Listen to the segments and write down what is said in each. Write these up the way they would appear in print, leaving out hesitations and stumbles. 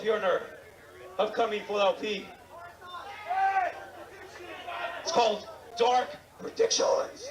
pure upcoming full LP. It's called Dark Predictions.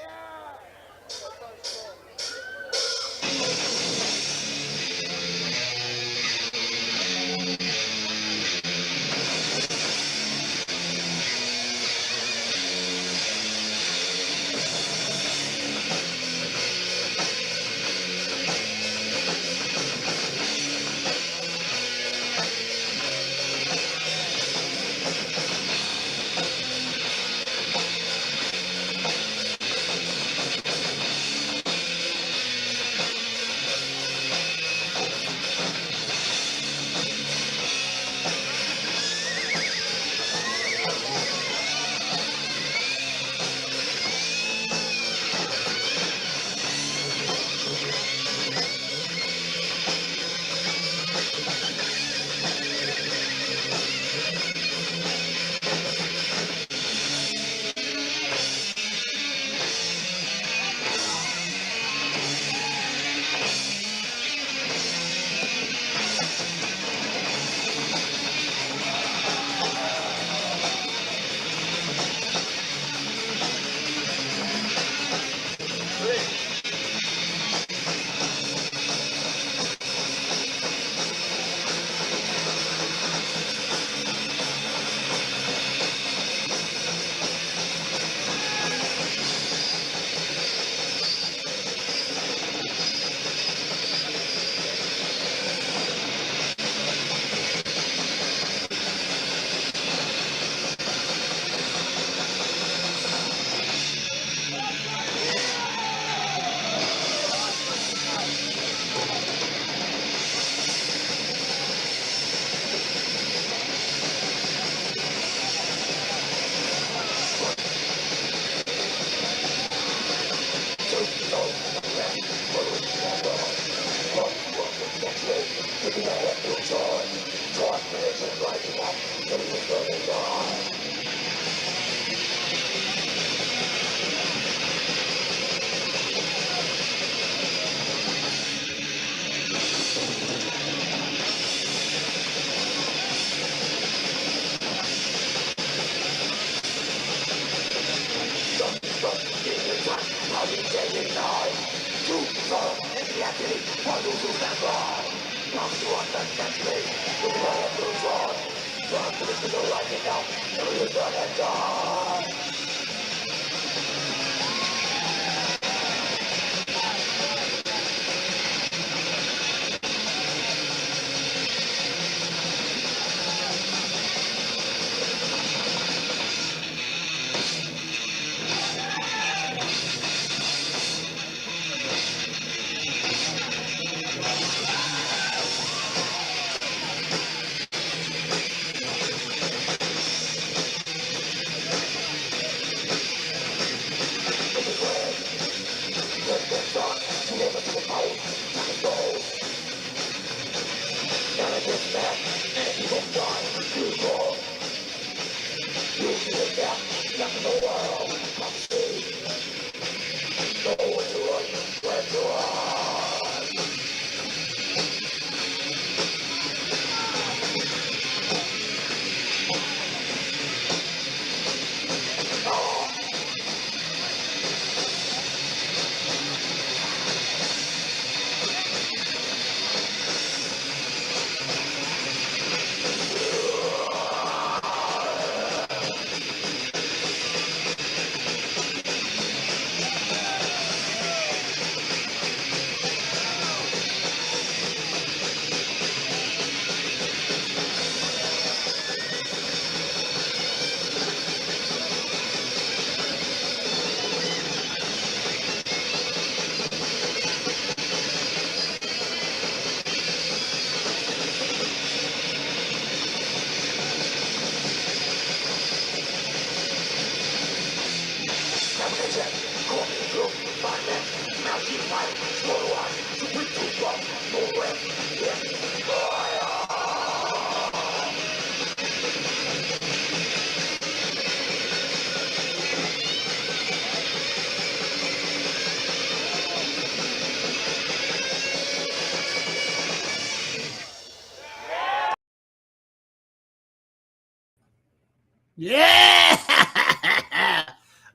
Yeah.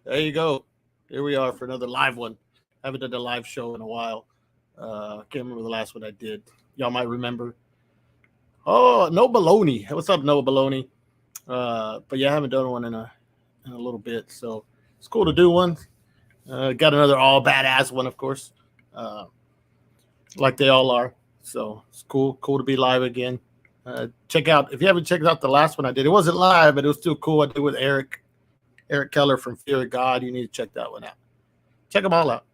There you go. Here we are for another live one. Haven't done a live show in a while. I can't remember the last one I did. Y'all might remember. Oh, no baloney. What's up, no baloney? But yeah, I haven't done one in a little bit, so it's cool to do one. Got another all badass one, of course, like they all are. So it's cool to be live again. Check out if you haven't checked out the last one I did. It wasn't live, but it was still cool. I did with Eric Keller from Fear of God. You need to check that one out. Check them all out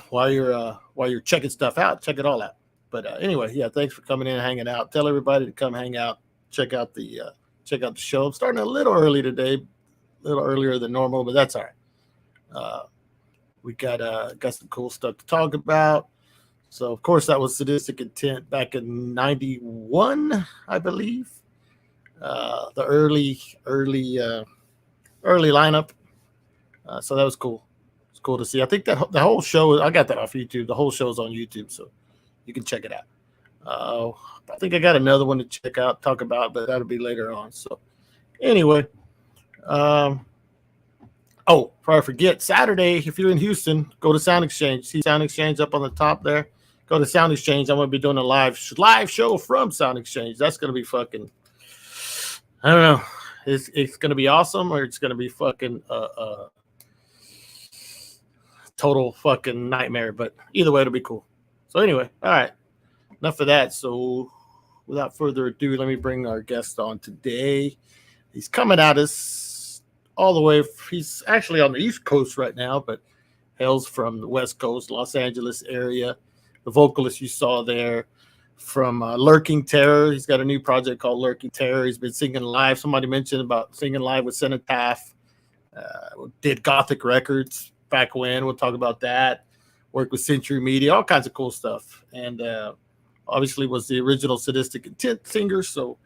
while you're checking stuff out. Check it all out. But anyway, yeah, thanks for coming in and hanging out. Tell everybody to come hang out. Check out the show. I'm starting a little early today, a little earlier than normal, but that's all right. We got some cool stuff to talk about. So of course that was Sadistic Intent back in '91, I believe. The early lineup. So that was cool. It's cool to see. I think that the whole show, I got that off YouTube. The whole show's on YouTube, so you can check it out. I think I got another one to check out, talk about, but that'll be later on. So anyway, before I forget, Saturday, if you're in Houston, go to Sound Exchange. See Sound Exchange up on the top there? Go to Sound Exchange. I'm going to be doing a live show from Sound Exchange. That's going to be fucking, I don't know. It's going to be awesome, or it's going to be fucking total fucking nightmare. But either way, it'll be cool. So anyway, all right. Enough of that. So without further ado, let me bring our guest on today. He's coming at us all the way. He's actually on the East Coast right now, but hails from the West Coast, Los Angeles area. The vocalist you saw there from Lurking Terror. He's got a new project called Lurking Terror. He's been singing live. Somebody mentioned about singing live with Cenotaph. Did Gothic Records back when. We'll talk about that. Worked with Century Media, all kinds of cool stuff. And obviously was the original Sadistic Intent singer. So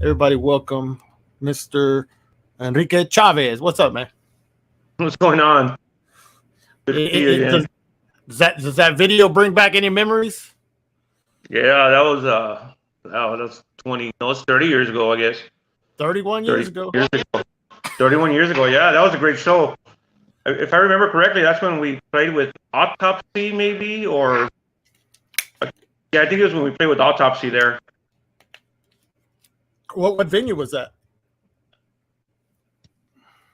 everybody welcome Mr. ENRIQUE CHAVEZ. What's up, man? What's going on? Good to see you again. Does that video bring back any memories? Yeah, that was 30 years ago, I guess. 31 years ago. 31 years ago, yeah, that was a great show. If I remember correctly, that's when we played with Autopsy, maybe, or yeah, I think it was when we played with Autopsy there. What venue was that?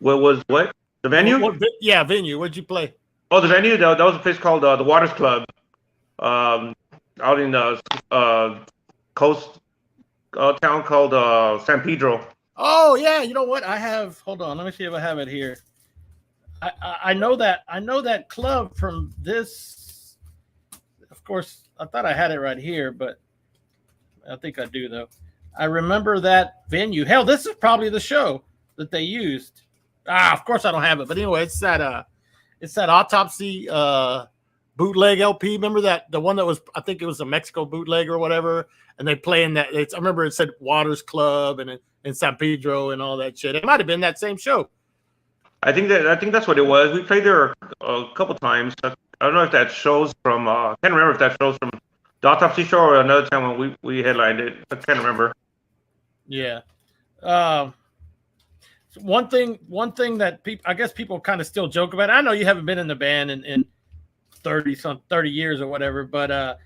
What? The venue? Venue. What'd you play? Oh, the venue? That was a place called the Waters Club, out in the coast town called San Pedro. Oh yeah, you know what? Hold on, let me see if I have it here. I know that club from this. Of course, I thought I had it right here, but I think I do though. I remember that venue. Hell, this is probably the show that they used. Of course I don't have it, but anyway, it's that Autopsy bootleg LP. Remember that the one that was, I think it was a Mexico bootleg or whatever, and they play in that. I remember it said Waters Club and in San Pedro and all that shit. It might have been that same show. I think that's what it was. We played there a couple times. I don't know if that shows from. I can't remember if that shows from the Autopsy show or another time when we headlined it. I can't remember. Yeah. One thing that I guess people kind of still joke about. I know you haven't been in the band in 30 years or whatever, but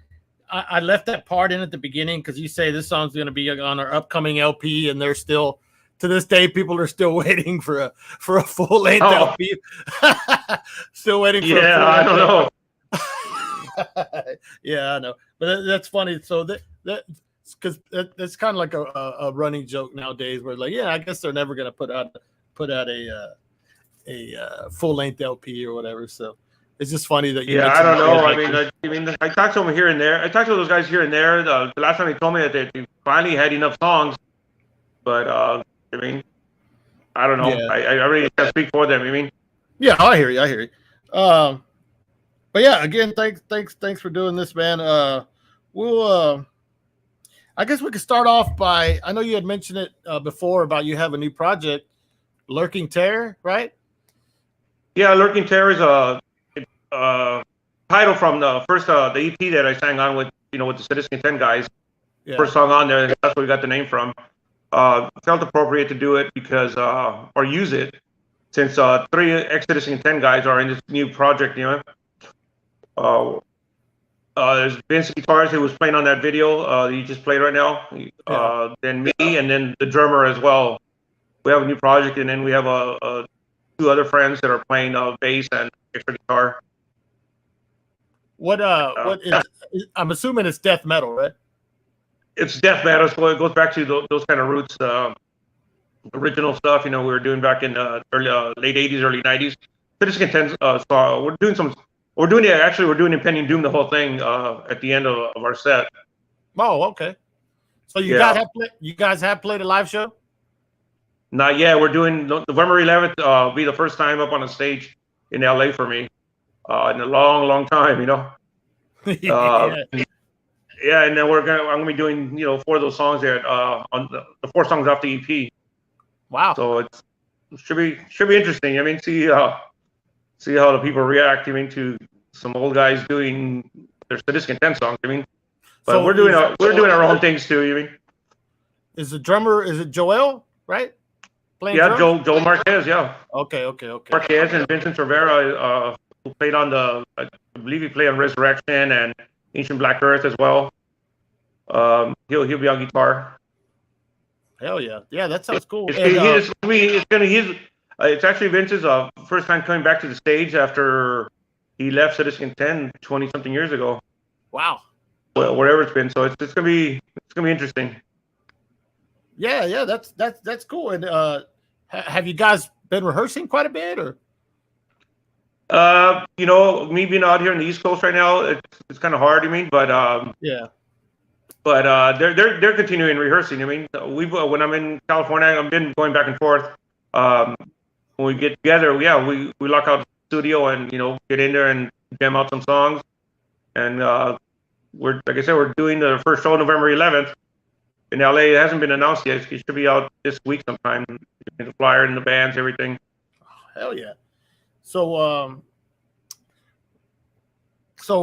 I left that part in at the beginning because you say this song's going to be on our upcoming LP, and they're still. To this day, people are still waiting for a full length LP. Still waiting for. Yeah, I don't know. Yeah, I know, but that's funny. So that's because that's kind of like a running joke nowadays, where like, yeah, I guess they're never gonna put out a full length LP or whatever. So it's just funny that you. Yeah, I don't know. I mean, I talked to them here and there. I talked to those guys here and there. The last time they told me that they finally had enough songs, but. I mean, I don't know. Yeah. I really can't speak for them. I mean, yeah, I hear you. But yeah, again, thanks for doing this, man. We'll, I guess we could start off by. I know you had mentioned it before about you have a new project, Lurking Terror, right? Yeah, Lurking Terror is a title from the first the EP that I sang on with the Sadistic Intent guys. Yeah. First song on there. That's where we got the name from. felt appropriate to do it because or use it since 3 Exodus and 10 guys are in this new project. There's Vince Guitars who was playing on that video that you just played right now. Then me, and then the drummer as well. We have a new project, and then we have 2 other friends that are playing bass and extra guitar. What is? I'm assuming it's death metal, right? It's death metal, so it goes back to those kind of roots, original stuff. We were doing back in late '80s, early '90s. Sadistic Intent. We're doing Impending Doom, the whole thing at the end of our set. Oh, okay. So you guys have played a live show? Not yet. We're doing November 11th. Be the first time up on a stage in LA for me in a long, long time. Yeah, and then I'm gonna be doing 4 of those songs there on the 4 songs off the EP. Wow. So it should be interesting. See how the people react. To some old guys doing their Sadistic Intent songs. But so we're doing our own things too. Is the drummer? Is it Joel? Right? Playing drums? Joel Marquez. Yeah. Okay. Marquez and Vincent Rivera, who played on I believe he played on Resurrection and Ancient Black Earth as well. He'll be on guitar. Hell yeah, that sounds cool. It's actually Vince's first time coming back to the stage after he left Sadistic Intent 20-something years ago. Wow. Well, wherever it's been, so it's gonna be interesting. Yeah, that's cool. And have you guys been rehearsing quite a bit, or? Me being out here in the East Coast right now, it's kind of hard. But yeah. But they're continuing rehearsing. When I'm in California, I've been going back and forth. When we get together, we lock out the studio and get in there and jam out some songs. And we're doing the first show November 11th in LA. It hasn't been announced yet. It should be out this week sometime. The flyer and the bands, everything. Hell yeah. So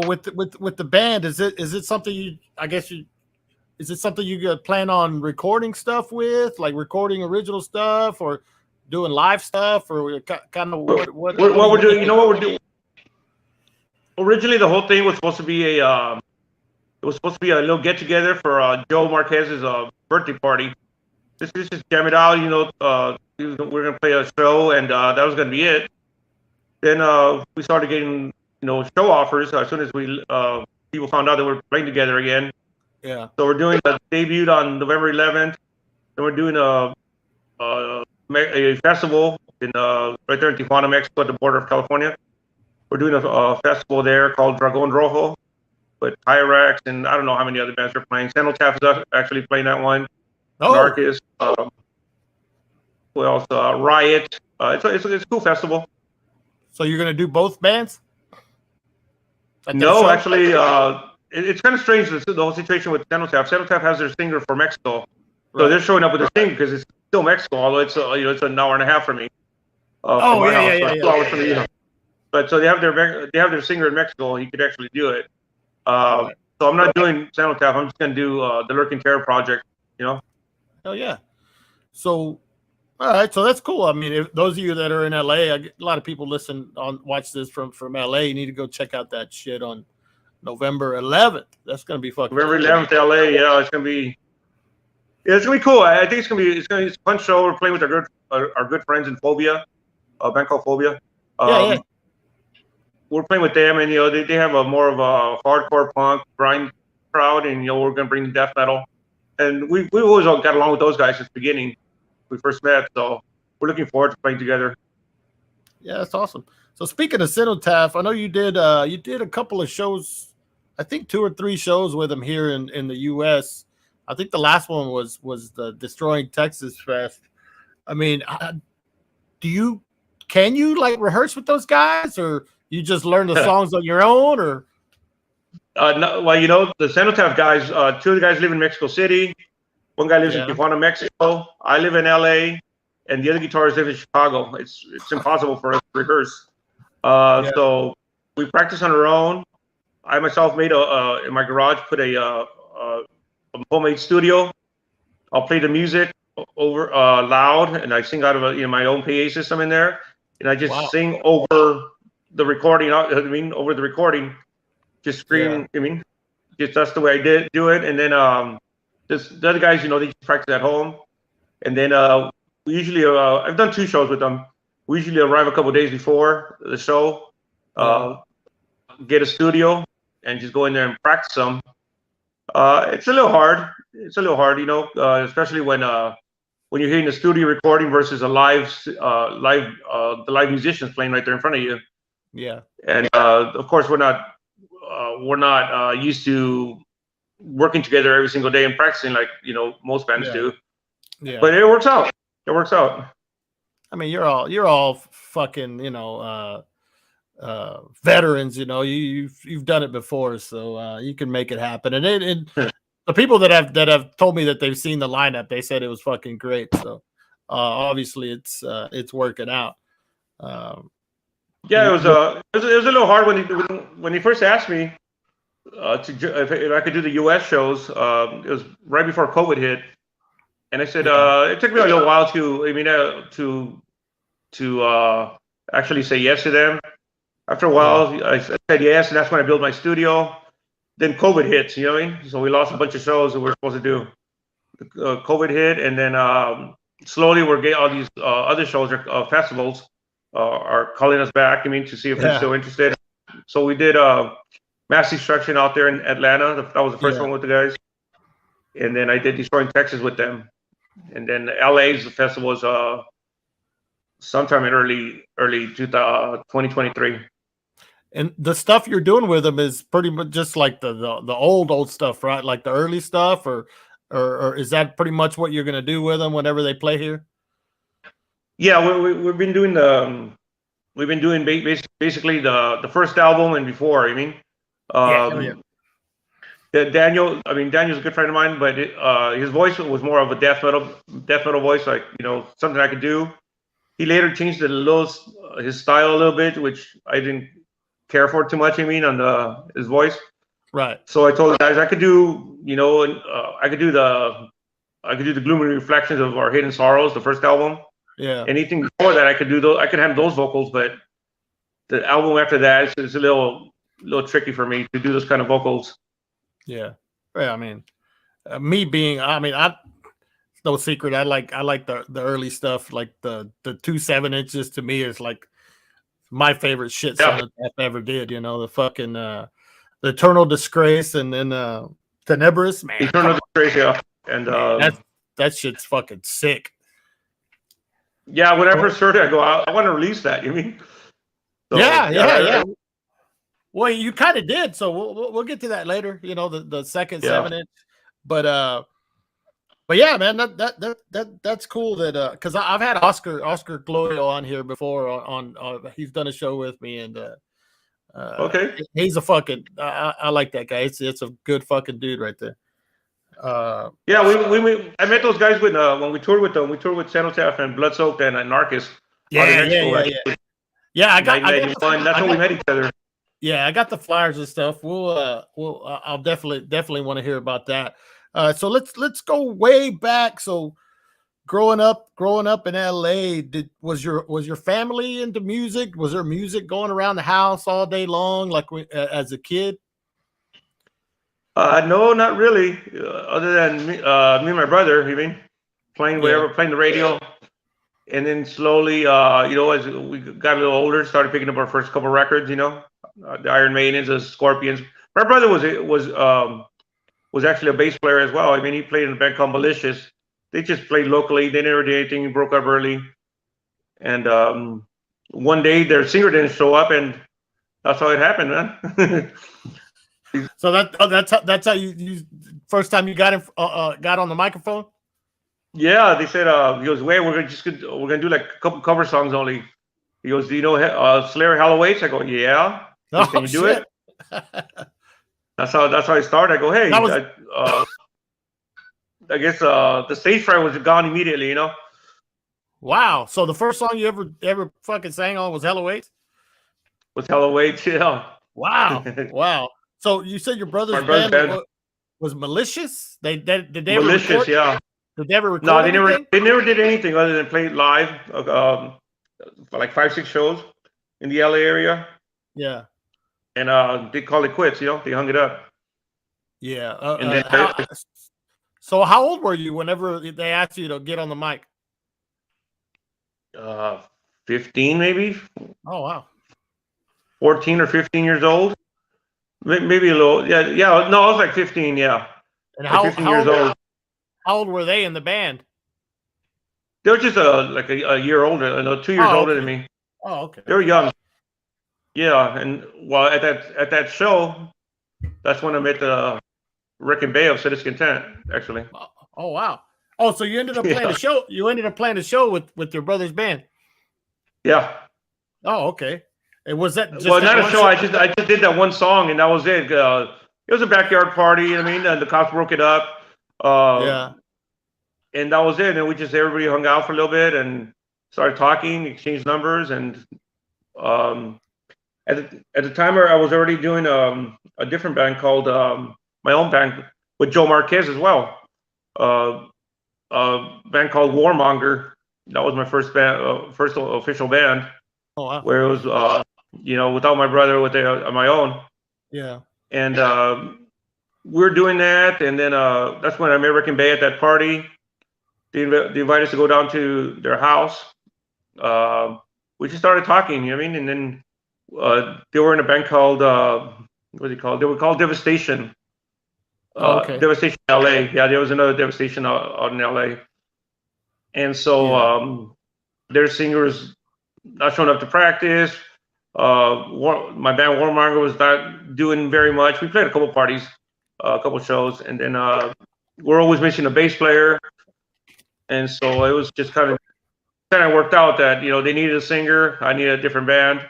with the band, is it something is it something you plan on recording stuff with, like recording original stuff or doing live stuff, or kind of what we're doing? What we're doing? Originally, the whole thing was supposed to be a little get together for Joe Marquez's birthday party. This is just jam it out. We're gonna play a show, and that was gonna be it. Then we started getting show offers as soon as people found out that we're playing together again. Yeah. So we're doing a debut on November 11th. Then we're doing a festival in right there in Tijuana, Mexico, at the border of California. We're doing a festival there called Dragon Rojo with Hyrax, and I don't know how many other bands are playing. Cenotaph is actually playing that one. Oh. Narcus. Who else? Riot. It's a cool festival. So you're gonna do both bands? No, actually, it's kind of strange, the whole situation with Cenotaph. Cenotaph has their singer for Mexico, so they're showing up with their singer because it's still Mexico, although it's it's an hour and a half for me. Yeah. But so they have their singer in Mexico, and he could actually do it. So I'm not doing Cenotaph. I'm just gonna do the Lurking Terror project. Hell yeah. So. All right, so that's cool. If those of you that are in LA, a lot of people watch this from LA. You need to go check out that shit on November 11th. That's gonna be fucking. November 11th, LA. Yeah, it's gonna be cool. I think it's gonna be a fun show. We're playing with our good friends in Phobia, a band called Phobia. Yeah. We're playing with them, and they have a more of a hardcore punk grind crowd, and we're gonna bring death metal, and we've always got along with those guys since the beginning. We first met, so we're looking forward to playing together. Yeah, that's awesome. So speaking of Cenotaph, I know you did a couple of shows, I think 2 or 3 shows with them here in the US. I think the last one was the Destroying Texas Fest. Can you like rehearse with those guys, or you just learn the songs on your own, or? No, well, the Cenotaph guys, 2 of the guys live in Mexico City. One guy lives in Tijuana, Mexico. I live in LA, and the other guitarist live in Chicago. It's impossible for us to rehearse. So we practice on our own. I myself made in my garage, put a homemade studio. I'll play the music. over loud, and I sing out of my own PA system in there, and I just sing over the recording. Over the recording, just scream. Yeah. Just that's the way I do it. And then just the other guys, they just practice at home. And then we usually I've done 2 shows with them. We usually arrive a couple days before the show, get a studio, and just go in there and practice them. It's a little hard. Especially when you're hearing the studio recording versus a the live musicians playing right there in front of you. Yeah. And of course, we're not used to working together every single day and practicing like most bands do. Yeah. But it works out. It works out. I mean, you're all fucking veterans. You've done it before, so you can make it happen. And the people that have told me that they've seen the lineup, they said it was fucking great. So obviously it's working out. Yeah, it was a little hard when he first asked me if I could do the U.S. shows. It was right before COVID hit, and I said it took me a little while to actually say yes to them. After a while, I said yes, and that's when I built my studio. Then COVID hit, so we lost a bunch of shows that we were supposed to do. COVID hit, and then slowly we're getting all these other shows or festivals are calling us back. To see if they're still interested. So we did Mass Destruction out there in Atlanta. That was the first one with the guys, and then I did Destroying Texas with them, and then LA's festival was sometime in early 2023. And the stuff you're doing with them is pretty much just like the old stuff, right? Like the early stuff, or is that pretty much what you're gonna do with them whenever they play here? Yeah, we've been doing basically the first album and before. Daniel's a good friend of mine, but his voice was more of a death metal voice, like something I could do. He later changed his style a little bit, which I didn't care for too much. On his voice, right? So I told the guys I could do, I could do the Gloomy Reflections of Our Hidden Sorrows, the first album. Yeah. Anything before that, I could do those. I could have those vocals, but the album after that is a little tricky for me to do those kind of vocals. Yeah. Me being, it's no secret. I like the early stuff, like the 2 7-inches. To me is like my favorite shit Cenotaph ever did. The fucking the Eternal Disgrace, and then Tenebris, man. Eternal Disgrace, yeah, and that shit's fucking sick. Yeah, when I first heard it, I go, I want to release that. So, yeah. Well, you kind of did, so we'll get to that later. The second 7-inch, but yeah, man, that's cool. That because I've had Oscar Glorio on here before. On he's done a show with me, and okay, he's a fucking. I like that guy. It's a good fucking dude right there. Yeah, I met those guys when we toured with them. We toured with Cenotaph and Bloodsoaked and Anarchist. Yeah. I got that's when we met each other. Yeah, I got the flyers and stuff. I'll definitely want to hear about that. So let's go way back. So growing up in LA, was your family into music? Was there music going around the house all day long, like as a kid? No, not really. Other than me and my brother, playing the radio, and then slowly, as we got a little older, started picking up our first couple records. The Iron Maidens, the Scorpions. My brother was actually a bass player as well. He played in a band called Malicious. They just played locally. They never did anything. He broke up early, and one day their singer didn't show up, and that's how it happened, man. So that's how you first time you got on the microphone. Yeah, they said he goes, "Wait, we're gonna do like a couple cover songs only." He goes, "Do you know Slayer Hell Awaits?" I go, "Yeah." Can you do it? That's how I started. I go, "Hey, I guess the stage fright was gone immediately." Wow. So the first song you ever fucking sang on was Hell Awaits? Was Hell Awaits? Yeah. Wow. Wow. So you said your brother's band was Malicious? Did they Malicious, yeah. Did they ever record No, anything? they never did anything other than play live, for like 5, 6 shows in the LA area, Yeah. and they called it quits. They hung it up. Yeah. And then So how old were you whenever they asked you to get on the mic? 15 maybe, Oh, wow. 14 or 15 years old, maybe a little. Yeah, yeah. No, I was like 15. Yeah, And like 15 years old. How old were they in the band? They were just like a year older, no, 2 years older than me. Oh, okay. They were young. Yeah, and well, at that show, that's when I met Rick and Bay of Sadistic Intent, actually. Oh, wow. Oh, so you ended up playing a show. You ended up playing a show with your brother's band. Yeah. Oh, okay. And was that just well, not a show. I just did that one song, and that was it. It was a backyard party. I mean, and the cops broke it up. Yeah. And that was it. And we just everybody hung out for a little bit and started talking, exchanged numbers, and at the time I was already doing a different band called my own band with Joe Marquez as well. A band called Warmonger. That was my first band, first official band. Oh, wow. Where it was without my brother, on my own. Yeah. And we were doing that, and then that's when I met Rick and Bay at that party. They invited us to go down to their house. We just started talking, you know what I mean? And then they were in a band called what's it called? They were called Devastation. Okay. Devastation LA. Yeah, there was another Devastation out in LA. And so their singer was not showing up to practice. My band Warmonger was not doing very much. We played a couple parties, a couple shows, and then we're always missing a bass player. And so it was just kind of worked out that they needed a singer, I needed a different band,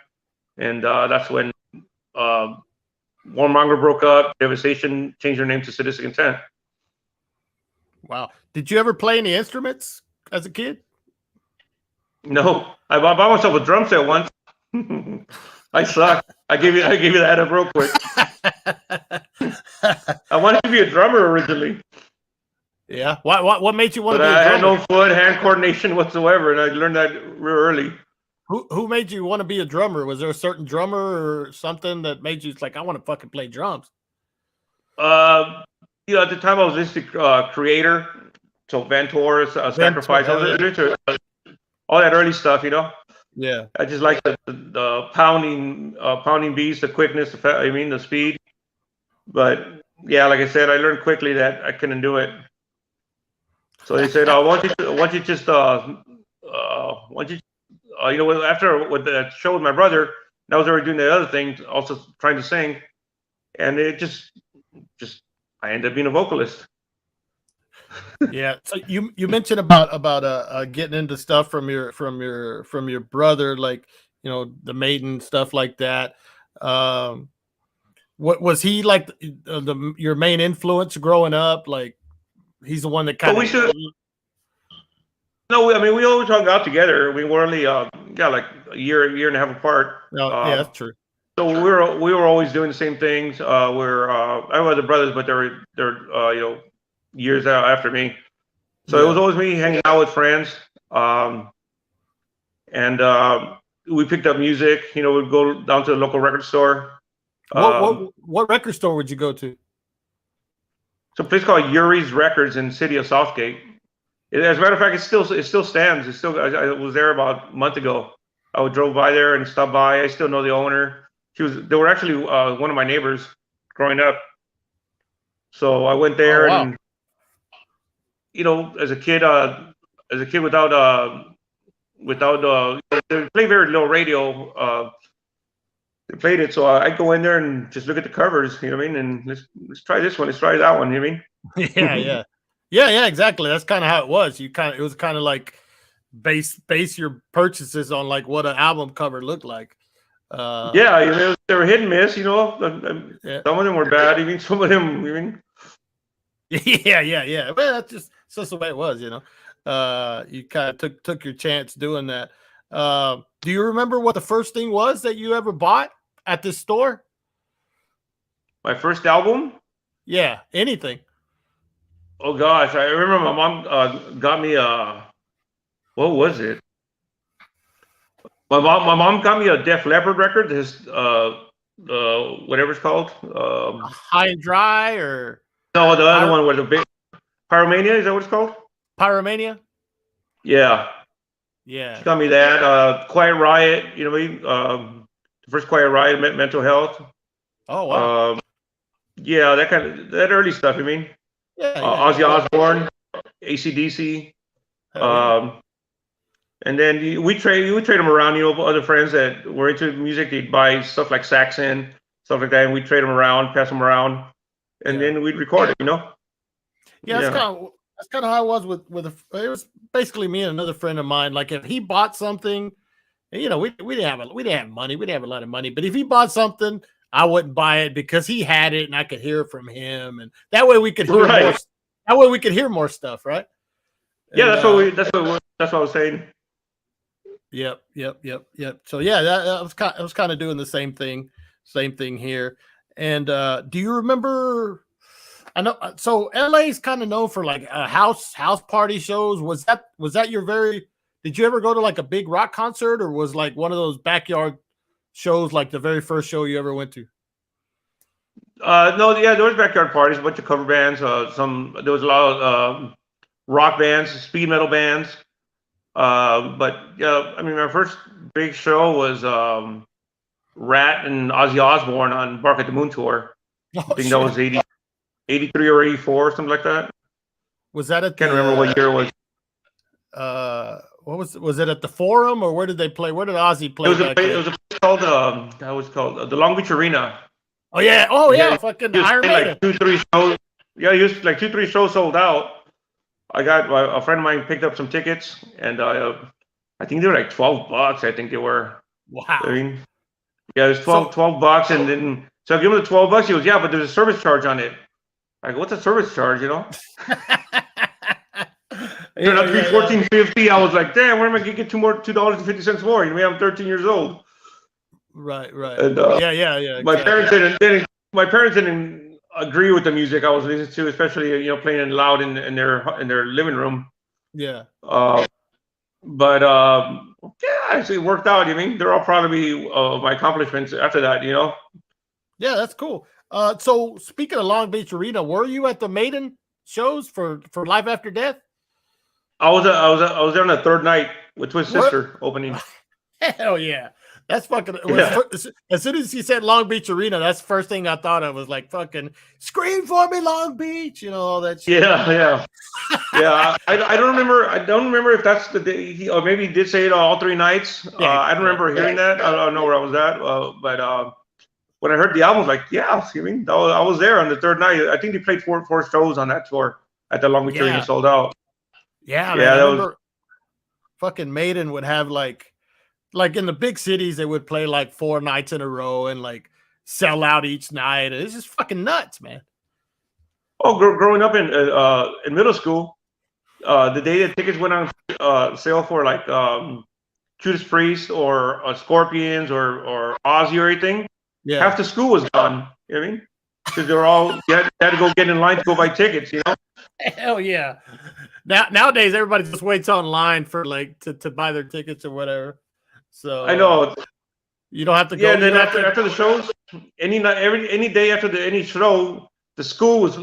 and that's when Warmonger broke up. Devastation changed their name to Sadistic Intent. Wow. Did you ever play any instruments as a kid? No, I bought myself a drum set once. I suck. I gave you that up real quick. I wanted to be a drummer originally. Yeah. What made you want to be a drummer? I had no foot hand coordination whatsoever, and I learned that real early. Who made you want to be a drummer? Was there a certain drummer or something that made you like, I want to fucking play drums? At the time I was listening to Creator, so Ventor, Sacrifice, all that early stuff, Yeah. I just like the pounding beats, the quickness, the speed. But yeah, like I said, I learned quickly that I couldn't do it. So they said, why don't you just after with that show with my brother, I was already doing the other thing, also trying to sing, and it just I ended up being a vocalist. Yeah. So you mentioned about getting into stuff from your brother, like the Maiden stuff like that. What was he like your main influence growing up? Like he's the one that kind of. No, I mean we always hung out together. We were only like a year and a half apart. No, yeah, that's true. So we were always doing the same things. I have other brothers, but they're years out after me. So it was always me hanging out with friends. And we picked up music. We'd go down to the local record store. What record store would you go to? It's a place called Yuri's Records in the city of Southgate. As a matter of fact, it still stands. I was there about a month ago. I drove by there and stopped by. I still know the owner. They were actually one of my neighbors growing up. So I went there and as a kid without they play very low radio. They played it, so I go in there and just look at the covers, you know what I mean? And let's try this one, let's try that one, you know what I mean? Yeah, exactly. That's kind of how it was. It was kind of like base your purchases on like what an album cover looked like. They were hit and miss, Some of them were bad, even some of them, Yeah. Well, that's just the way it was, You kind of took your chance doing that. Do you remember what the first thing was that you ever bought at this store? My first album? Yeah, anything. Oh gosh, I remember my mom got me what was it? My mom got me a Def Leppard record. His whatever it's called. High and Dry or No, the other Pyro- one was a big Pyromania. Is that what it's called? Pyromania? Yeah, she Yeah. got me that. Quiet Riot. You know what I mean? The first Quiet Riot, Mental Health. Oh wow. Yeah, that early stuff. I mean, Yeah, Ozzy Osbourne, AC/DC. Hell yeah. And then we trade them around. You know, other friends that were into music, they'd buy stuff like Saxon, stuff like that, and we trade them around, pass them around, and then we'd record it. You know. Yeah, that's kind of how I was with it was basically me and another friend of mine. Like if he bought something, you know, we didn't have money, we didn't have a lot of money, but if he bought something, I wouldn't buy it because he had it and I could hear it from him, and that way we could hear more. That way we could hear more stuff, right? Yeah, And, that's what I was saying. Yep. So yeah, that was kind of doing the same thing here. And do you remember? I know. So LA is kind of known for like house party shows. Was that your very? Did you ever go to like a big rock concert, or was like one of those backyard shows like the very first show you ever went to? No, yeah, there was backyard parties, a bunch of cover bands. There was a lot of rock bands, speed metal bands. But yeah, I mean, my first big show was Rat and Ozzy Osbourne on Bark at the Moon tour. I think that was 83 or 84, something like that. Was that at? Can't remember what year it was. What was it at the Forum, or where did they play? Where did Ozzy play? It was a place called that was called the Long Beach Arena. Oh yeah, fucking Iron Maiden. Like 2-3 shows. Yeah, he was like 2-3 shows sold out. I got a friend of mine picked up some tickets, and I think they were like $12. I think they were. Wow. I mean, yeah, it was $12, and then so I give him the $12. He goes, yeah, but there's a service charge on it. I go, what's a service charge? You know. Turned out to be $14.50. I was like, damn, where am I gonna get $2.50 more? You know, I'm 13 years old. Right. And Yeah. My parents didn't agree with the music I was listening to, especially playing it loud in their living room. Yeah. But actually it worked out. I mean, they're all proud of me, my accomplishments after that. You know. Yeah, that's cool. So speaking of Long Beach Arena, were you at the Maiden shows for Life After Death? I was there on the third night with Twist Sister opening. Hell yeah. That's fucking. Yeah. As soon as he said Long Beach Arena, that's the first thing I thought of was like fucking scream for me, Long Beach. You know, all that shit. Yeah. I don't remember if that's the day or maybe he did say it all 3 nights. I don't remember hearing that. I don't know where I was at. But when I heard the album, I was like, yeah, I mean, I was there on the third night. I think they played four shows on that tour at the Long Beach Arena, sold out. Yeah, man, I remember fucking Maiden would have like in the big cities, they would play like 4 nights in a row and like sell out each night. It's just fucking nuts, man. Oh, growing up in middle school, the day that tickets went on sale for like Judas Priest or Scorpions or Ozzy or anything, half the school was gone. You know what I mean? Because they were all you had to go get in line to go buy tickets. You know? Hell yeah. Nowadays, everybody just waits online for like to buy their tickets or whatever. So I know you don't have to go. Yeah, and then after the shows, any day after any show, the school was.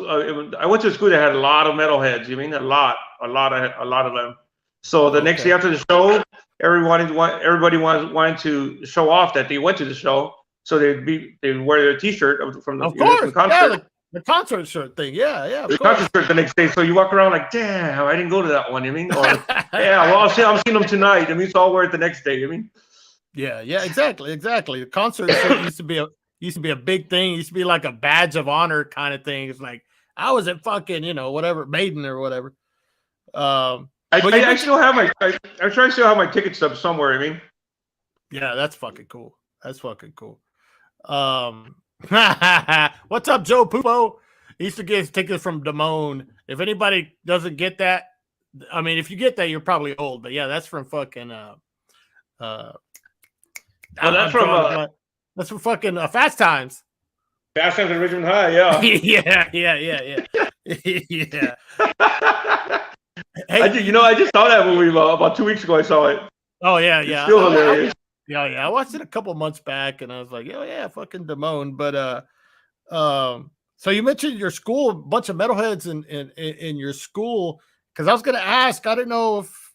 I went to a school that had a lot of metalheads. You mean a lot of them. So the next day after the show, everybody wanted to show off that they went to the show. So they'd wear their T-shirt from the concert. The concert shirt thing, yeah. The concert shirt the next day, so you walk around like, damn, I didn't go to that one. You mean, or yeah, well, I'm seeing them tonight. I mean, so I'll wear it the next day. You mean, yeah, exactly. The concert shirt used to be a big thing. It used to be like a badge of honor kind of thing. It's like I was at fucking whatever Maiden or whatever. I still have I'm sure I still have my ticket stub somewhere. I mean, yeah, that's fucking cool. What's up, Joe Pupo? He used to get his tickets from Damone. If anybody doesn't get that, I mean, if you get that, you're probably old. But yeah, that's from fucking that's from fucking Fast Times. Fast Times at Ridgemont High, yeah. yeah. Yeah. I just saw that movie about 2 weeks ago. I saw it. Oh yeah, It's yeah. still hilarious. Yeah. I watched it a couple months back, and I was like, oh yeah, fucking Damone. But so you mentioned your school, a bunch of metalheads in your school, because I was going to ask. I didn't know if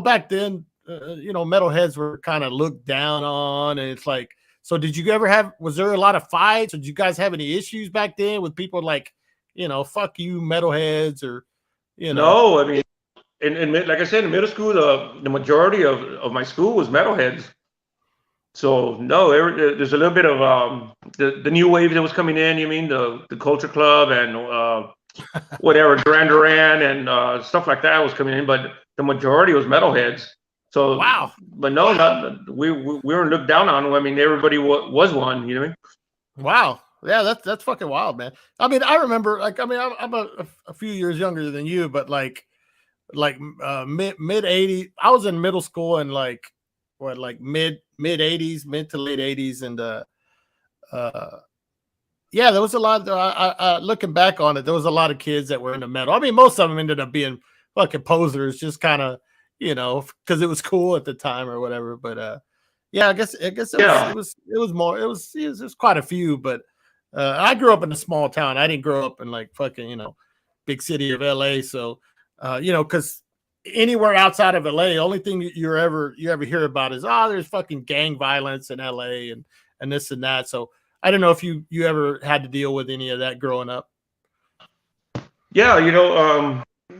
back then, metalheads were kind of looked down on, and it's like, so did you ever was there a lot of fights, or did you guys have any issues back then with people like, fuck you metalheads, or No, I mean, like I said, in middle school, the majority of my school was metalheads. So no, there's a little bit of the new wave that was coming in. You mean the Culture Club and whatever Duran and stuff like that was coming in, but the majority was metalheads. So wow. But no, we weren't looked down on. I mean, everybody was one. You know what I mean? Wow. Yeah, that's fucking wild, man. I mean, I remember, like, I mean, I'm a few years younger than you, but like mid 80s, I was in middle school, and like mid 80s, mid to late 80s, and yeah, there was a lot. Looking back on it, there was a lot of kids that were into metal. I mean, most of them ended up being fucking posers, just kind of, because it was cool at the time or whatever. But yeah, I guess it was quite a few. But I grew up in a small town. I didn't grow up in like fucking big city of LA. So because anywhere outside of LA, the only thing you ever hear about is there's fucking gang violence in LA and this and that. So I don't know if you ever had to deal with any of that growing up. Yeah,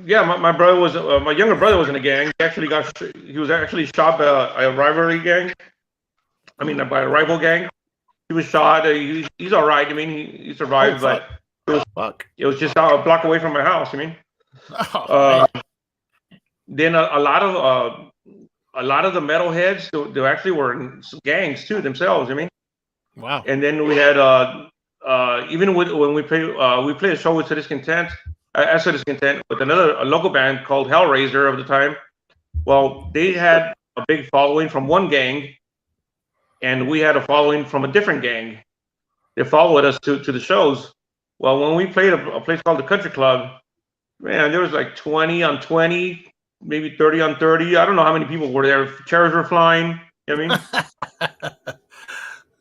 yeah, my brother was my younger brother was in a gang. He was actually shot by a rivalry gang. I mean, by a rival gang. He was shot. He's all right. I mean, he survived, but it was just a block away from my house. I mean, then a lot of the metalheads, they actually were in gangs too themselves. I mean, wow. And then we had even when we played a show with Sadistic with a local band called Hellraiser of the time. Well, they had a big following from one gang, and we had a following from a different gang. They followed us to the shows. Well, when we played a place called the Country Club, man, there was like 20 on 20, maybe 30 on 30. I don't know how many people were there. Chairs were flying. You know what I mean?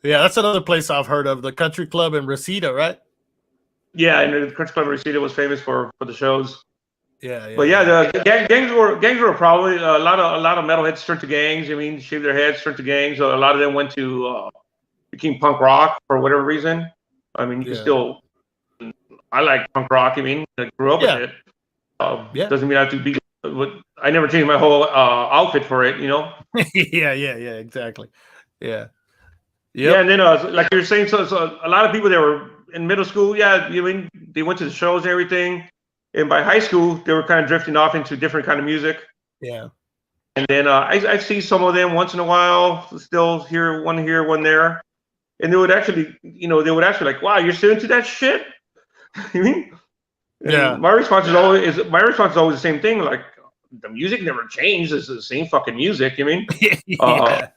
Yeah, that's another place I've heard of, the Country Club in Reseda, right? Yeah, and the Country Club in Reseda was famous for the shows. Yeah. But yeah, the gangs were probably a lot of metalheads turned to gangs. I mean, shaved their heads, turned to gangs. So a lot of them went to became punk rock for whatever reason. I mean, you can still. I like punk rock. I mean, I grew up with it. Doesn't mean I have to be. I never changed my whole outfit for it. Yeah, exactly. Yeah. Yep. Yeah, and then like you're saying, so a lot of people that were in middle school, they went to the shows and everything, and by high school they were kind of drifting off into different kind of music. Yeah. And then I see some of them once in a while, still one there, and they would actually like, wow, you're still into that shit. You mean? Yeah. My response is always the same thing. Like, the music never changed. It's the same fucking music. You mean? Yeah.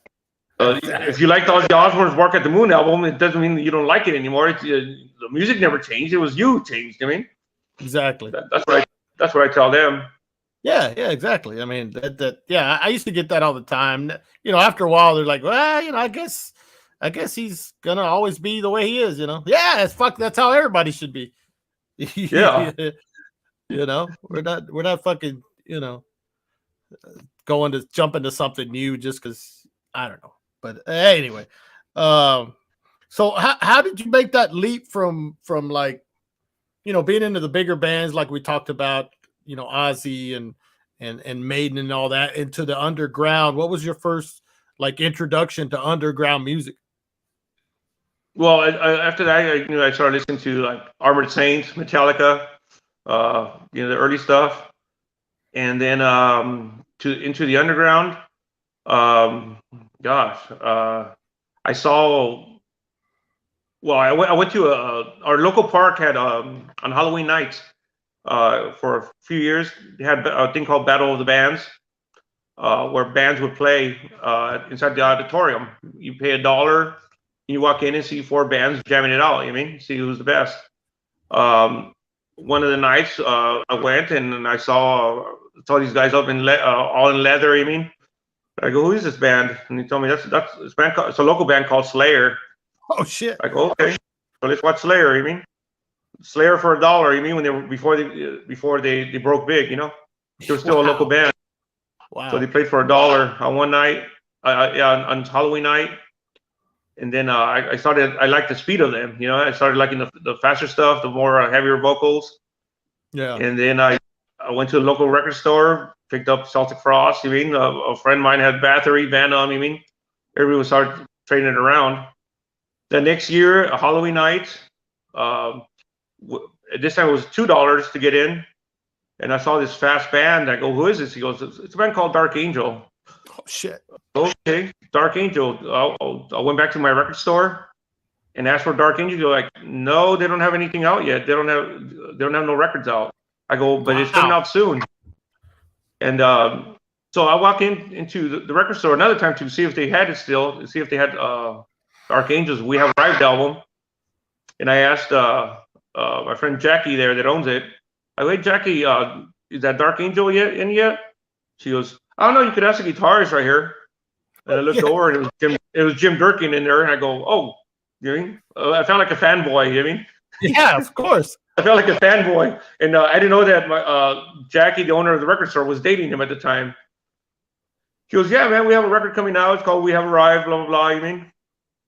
If you liked Ozzy Osbourne's Bark at the Moon album, it doesn't mean that you don't like it anymore. The music never changed. It was you changed. I mean, exactly. That's what I tell them. Yeah, exactly. I mean, yeah, I used to get that all the time. After a while, they're like, well, I guess he's gonna always be the way he is. Yeah, that's how everybody should be. Yeah. We're not fucking going to jump into something new just because I don't know. But anyway, so how did you make that leap from like, being into the bigger bands like we talked about, Ozzy and Maiden and all that, into the underground? What was your first like introduction to underground music? Well, after that, I started listening to like Armored Saints, Metallica, the early stuff, and then into the underground. I saw. Well, I went to our local park had on Halloween nights for a few years. They had a thing called Battle of the Bands, where bands would play inside the auditorium. You pay $1, you walk in and see 4 bands jamming it out. See who's the best. one of the nights I went and I saw these guys up in all in leather. I mean, I go, who is this band? And he told me that's this band. It's a local band called Slayer. Oh shit! I go, okay, so let's watch Slayer. You mean Slayer for $1? You mean when they were before they broke big? You know, they were still a local band. Wow. So they played for $1 on one night, on Halloween night. And then I liked the speed of them. You know, I started liking the faster stuff, the more heavier vocals. Yeah. And then I went to a local record store, picked up Celtic Frost. You mean a friend of mine had Bathory, Venom. You mean everyone started trading it around. The next year, a Halloween night, this time it was $2 to get in. And I saw this fast band. I go, who is this? He goes, it's a band called Dark Angel. Oh shit! Okay, Dark Angel. I went back to my record store and asked for Dark Angel. They're like, no, they don't have anything out yet. They don't have no records out. I go, but it's coming out soon. And so I walk into the record store another time to see if they had it still, to see if they had Dark Angel's We Have Arrived album. And I asked my friend Jackie there that owns it. I go, hey Jackie, is that Dark Angel in yet? She goes, I don't know. You could ask the guitarist right here. And I looked over, and it was Jim Durkin in there. And I go, oh, you mean? I felt like a fanboy. You mean? Yeah, of course. I felt like a fanboy, and I didn't know that my Jackie, the owner of the record store, was dating him at the time. She goes, yeah, man, we have a record coming out. It's called We Have Arrived. Blah blah blah. You mean?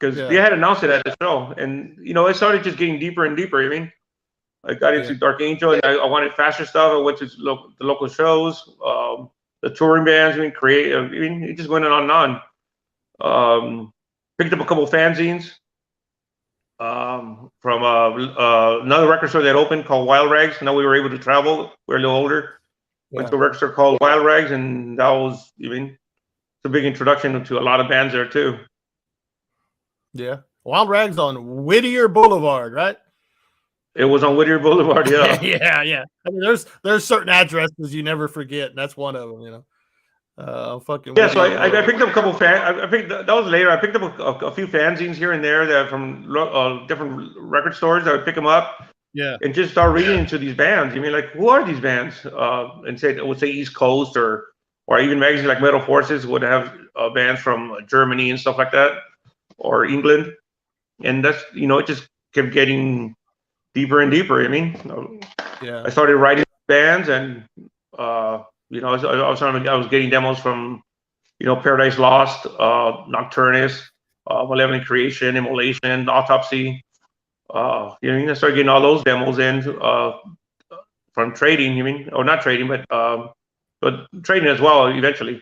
Because they had announced it at the show, and you know, it started just getting deeper and deeper. You mean? I got into Dark Angel, and I wanted faster stuff. I went to the local shows. The touring bands, it just went on and on. Picked up a couple of fanzines from another record store that opened called Wild Rags. Now we were able to travel. We were a little older. Went to a record store called Wild Rags, and that was, it's a big introduction to a lot of bands there too. Yeah, Wild Rags on Whittier Boulevard, right? It was on Whittier Boulevard, yeah. yeah. I mean, there's certain addresses you never forget, and that's one of them, you know. Fucking. Yeah, so I picked up a couple that was later. I picked up a few fanzines here and there that from different record stores. I would pick them up, and just start reading into these bands. You mean, like, who are these bands? And would say East Coast or even magazines like Metal Forces would have bands from Germany and stuff like that, or England, and that's, it just kept getting deeper and deeper. I mean, I started writing bands, and I was getting demos from, Paradise Lost, Nocturnus, Malevolent Creation, Immolation, Autopsy. I started getting all those demos in from trading. Or not trading, but trading as well eventually.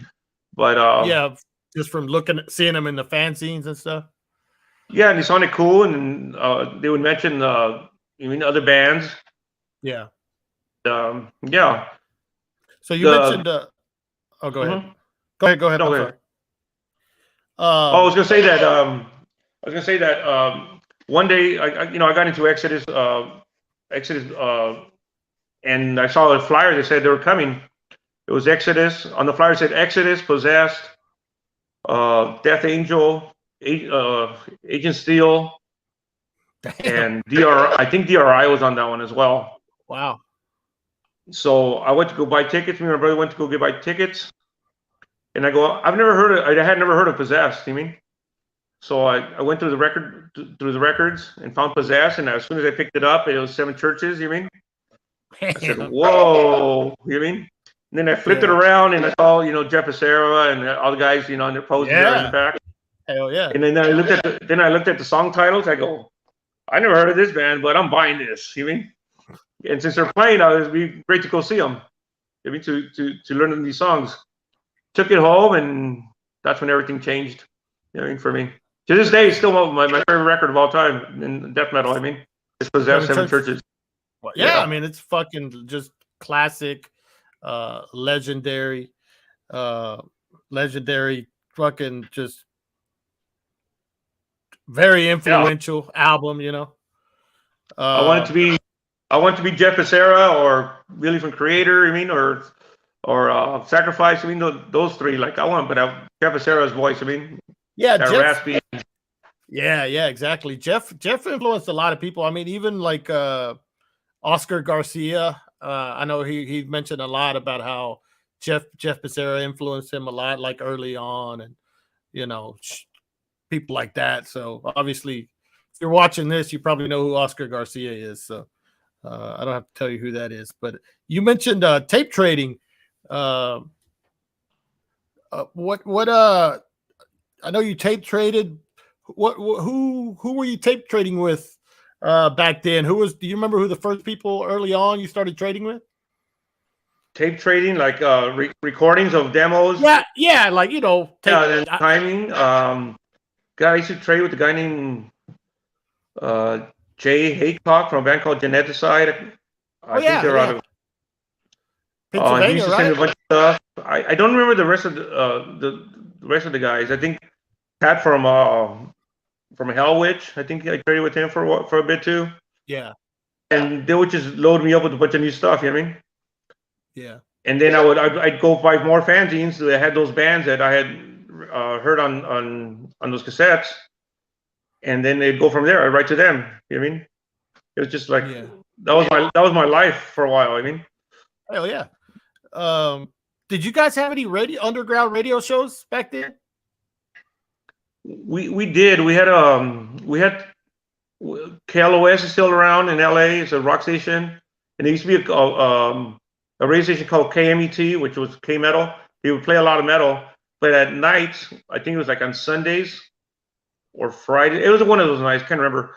But just from seeing them in the fanzines and stuff. Yeah, and they sounded cool, and they would mention other bands. Yeah. Yeah. So you mentioned. Go ahead. Go ahead. No, go ahead. I was gonna say that. One day, I got into Exodus, and I saw a flyer that said they were coming. It was Exodus. On the flyer it said Exodus, Possessed, Death Angel, Agent Steel, and DR. I think DRI was on that one as well. Wow. So I went to go buy tickets. Me and my brother went to go buy tickets, and I go, I had never heard of Possessed. So I went through the records and found Possessed, and as soon as I picked it up, it was Seven Churches. I said, whoa. And then I flipped it around, and I saw Jeff Becerra and all the guys and their poses there in the back. Hell yeah. And then I looked at the song titles. I go, I never heard of this band, but I'm buying this. And since they're playing, it would be great to go see them. To learn these songs. Took it home, and that's when everything changed. For me. To this day, it's still my favorite record of all time in death metal. It's Possessed, Seven Churches. Yeah, I mean, it's fucking just classic, legendary, fucking just very influential album. I want it to be Jeff Becerra or Billy from Creator. Or Sacrifice. Those three. Like I want, but Jeff Becerra's voice. Yeah, that Jeff, raspy. Yeah, exactly. Jeff influenced a lot of people. Even like Oscar Garcia. I know he mentioned a lot about how Jeff Becerra influenced him a lot, like early on, and people like that. So obviously, if you're watching this, you probably know who Oscar Garcia is. So I don't have to tell you who that is. But you mentioned tape trading. What I know you tape traded. Who were you tape trading with back then? Do you remember who the first people early on you started trading with? Tape trading, like recordings of demos. Yeah, like timing. I used to trade with a guy named Jay Haycock from a band called Geneticide. I think they're out of Pennsylvania, he used to send me a bunch of stuff. I don't remember the rest of the rest of the guys. I think Pat from Hell Witch. I think I traded with him for a bit too. Yeah. And they would just load me up with a bunch of new stuff. You know what I mean? Yeah. And then I'd go buy more fanzines that had those bands that I had heard on those cassettes, and then they'd go from there. I'd write to them. You know what I mean? It was just like that was my life for a while. I mean, hell yeah. Did you guys have any underground radio shows back then? We did. We had KLOS is still around in LA. It's a rock station, and there used to be a radio station called KMET, which was K Metal. They would play a lot of metal, but at night, I think it was like on Sundays or Friday. It was one of those nights. Can't remember.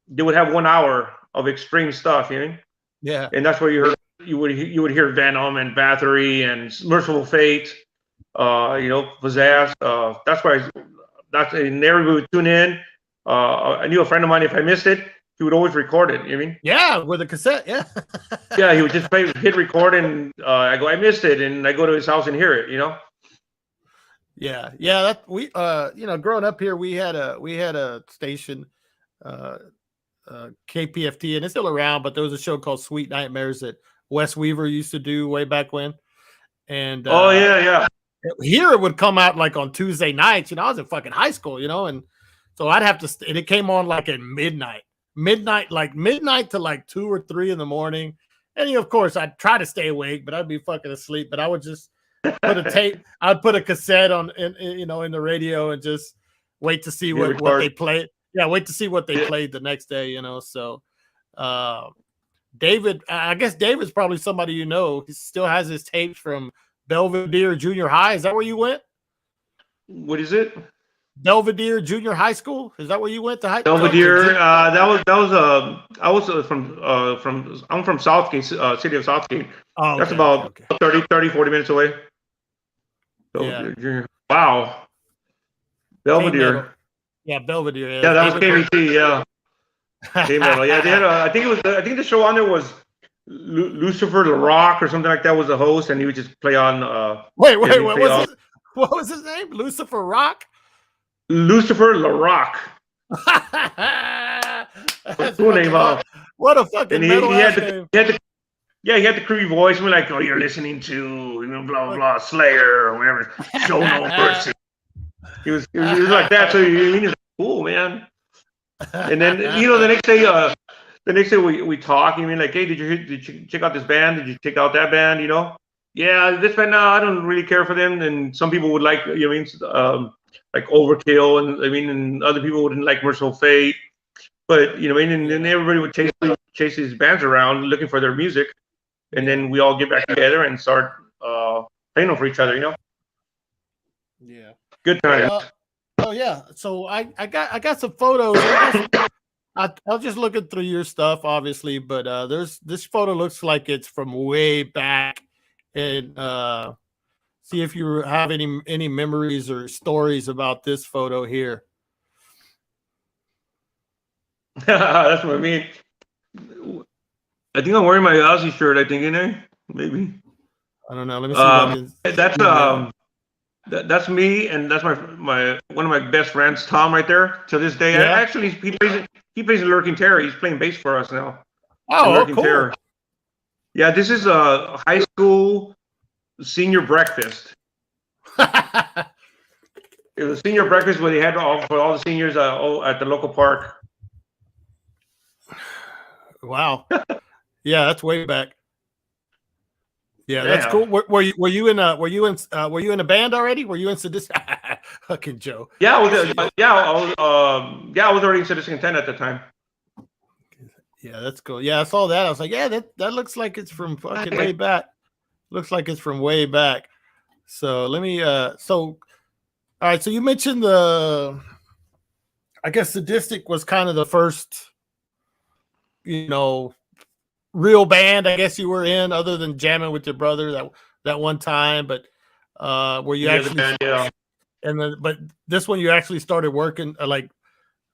They would have 1 hour of extreme stuff. You know? Yeah. And that's where you would hear Venom and Bathory and Merciful Fate. Pizzazz. And everybody would tune in. I knew a friend of mine, if I missed it, he would always record it. You know what I mean? Yeah, with a cassette. Yeah. Yeah, he would just hit record, and I missed it, and I go to his house and hear it. You know? Yeah. That we growing up here, we had a station, KPFT, and it's still around, but there was a show called Sweet Nightmares that Wes Weaver used to do way back when. And yeah. Here it would come out like on Tuesday nights. I was in fucking high school, and so I'd have to, and it came on like at midnight to like 2 or 3 in the morning. And of course, I'd try to stay awake, but I'd be fucking asleep. But I would just put a tape, I'd put a cassette on, in the radio, and just wait to see what they played. Yeah, wait to see what they played the next day. So, David, I guess David's probably somebody he still has his tapes from Belvedere Junior High. Is that where you went? What is it? Belvedere Junior High School. Is that where you went to high school? Belvedere. I was I'm from Southgate, city of Southgate. Oh, okay, that's about 30, 40 minutes away. Belvedere. Wow. Belvedere. Yeah, Belvedere. Yeah, that was KBT. Yeah. K-Metal. Yeah, they had I think the show on there was Lucifer LaRock or something like that was the host, and he would just play on. What was his name? Lucifer Rock. Lucifer LaRock. What a fucking metal name. He had the creepy voice. We're like, oh, you're listening to blah blah blah Slayer or whatever. Show no mercy. He was like that. So he was cool, man. And then the next day we talk. You mean like, hey, did you check out this band? Did you check out that band? Yeah, this band. No, I don't really care for them. And some people would like, like Overkill, and and other people wouldn't like Merciful Fate. But and then everybody would chase these bands around looking for their music, and then we all get back together and start playing them for each other. Yeah. Good time. Oh yeah. So I got some photos. I'll just looking through your stuff, obviously, but this photo looks like it's from way back, and see if you have any memories or stories about this photo here. That's what I mean. I think I'm wearing my Ozzy shirt. I think maybe. I don't know. Let me see. That's me, and that's my one of my best friends, Tom, right there. To this day, actually, he plays in Lurking Terror. He's playing bass for us now. Oh, cool. Terror. Yeah, this is a high school senior breakfast. It was a senior breakfast where they had for all the seniors at the local park. Wow. Yeah, that's way back. Yeah, Damn. that's cool. Were you in a band already? Were you in Sadistic? Fucking Joe. Yeah, I was already in Sadistic Intent at the time. Yeah, that's cool. Yeah, I saw that. I was like, yeah, that looks like it's from fucking way back. Looks like it's from way back. So let me all right, so you mentioned I guess Sadistic was kind of the first, real band I guess you were in, other than jamming with your brother that one time, but where you actually band, yeah. but this one you actually started working like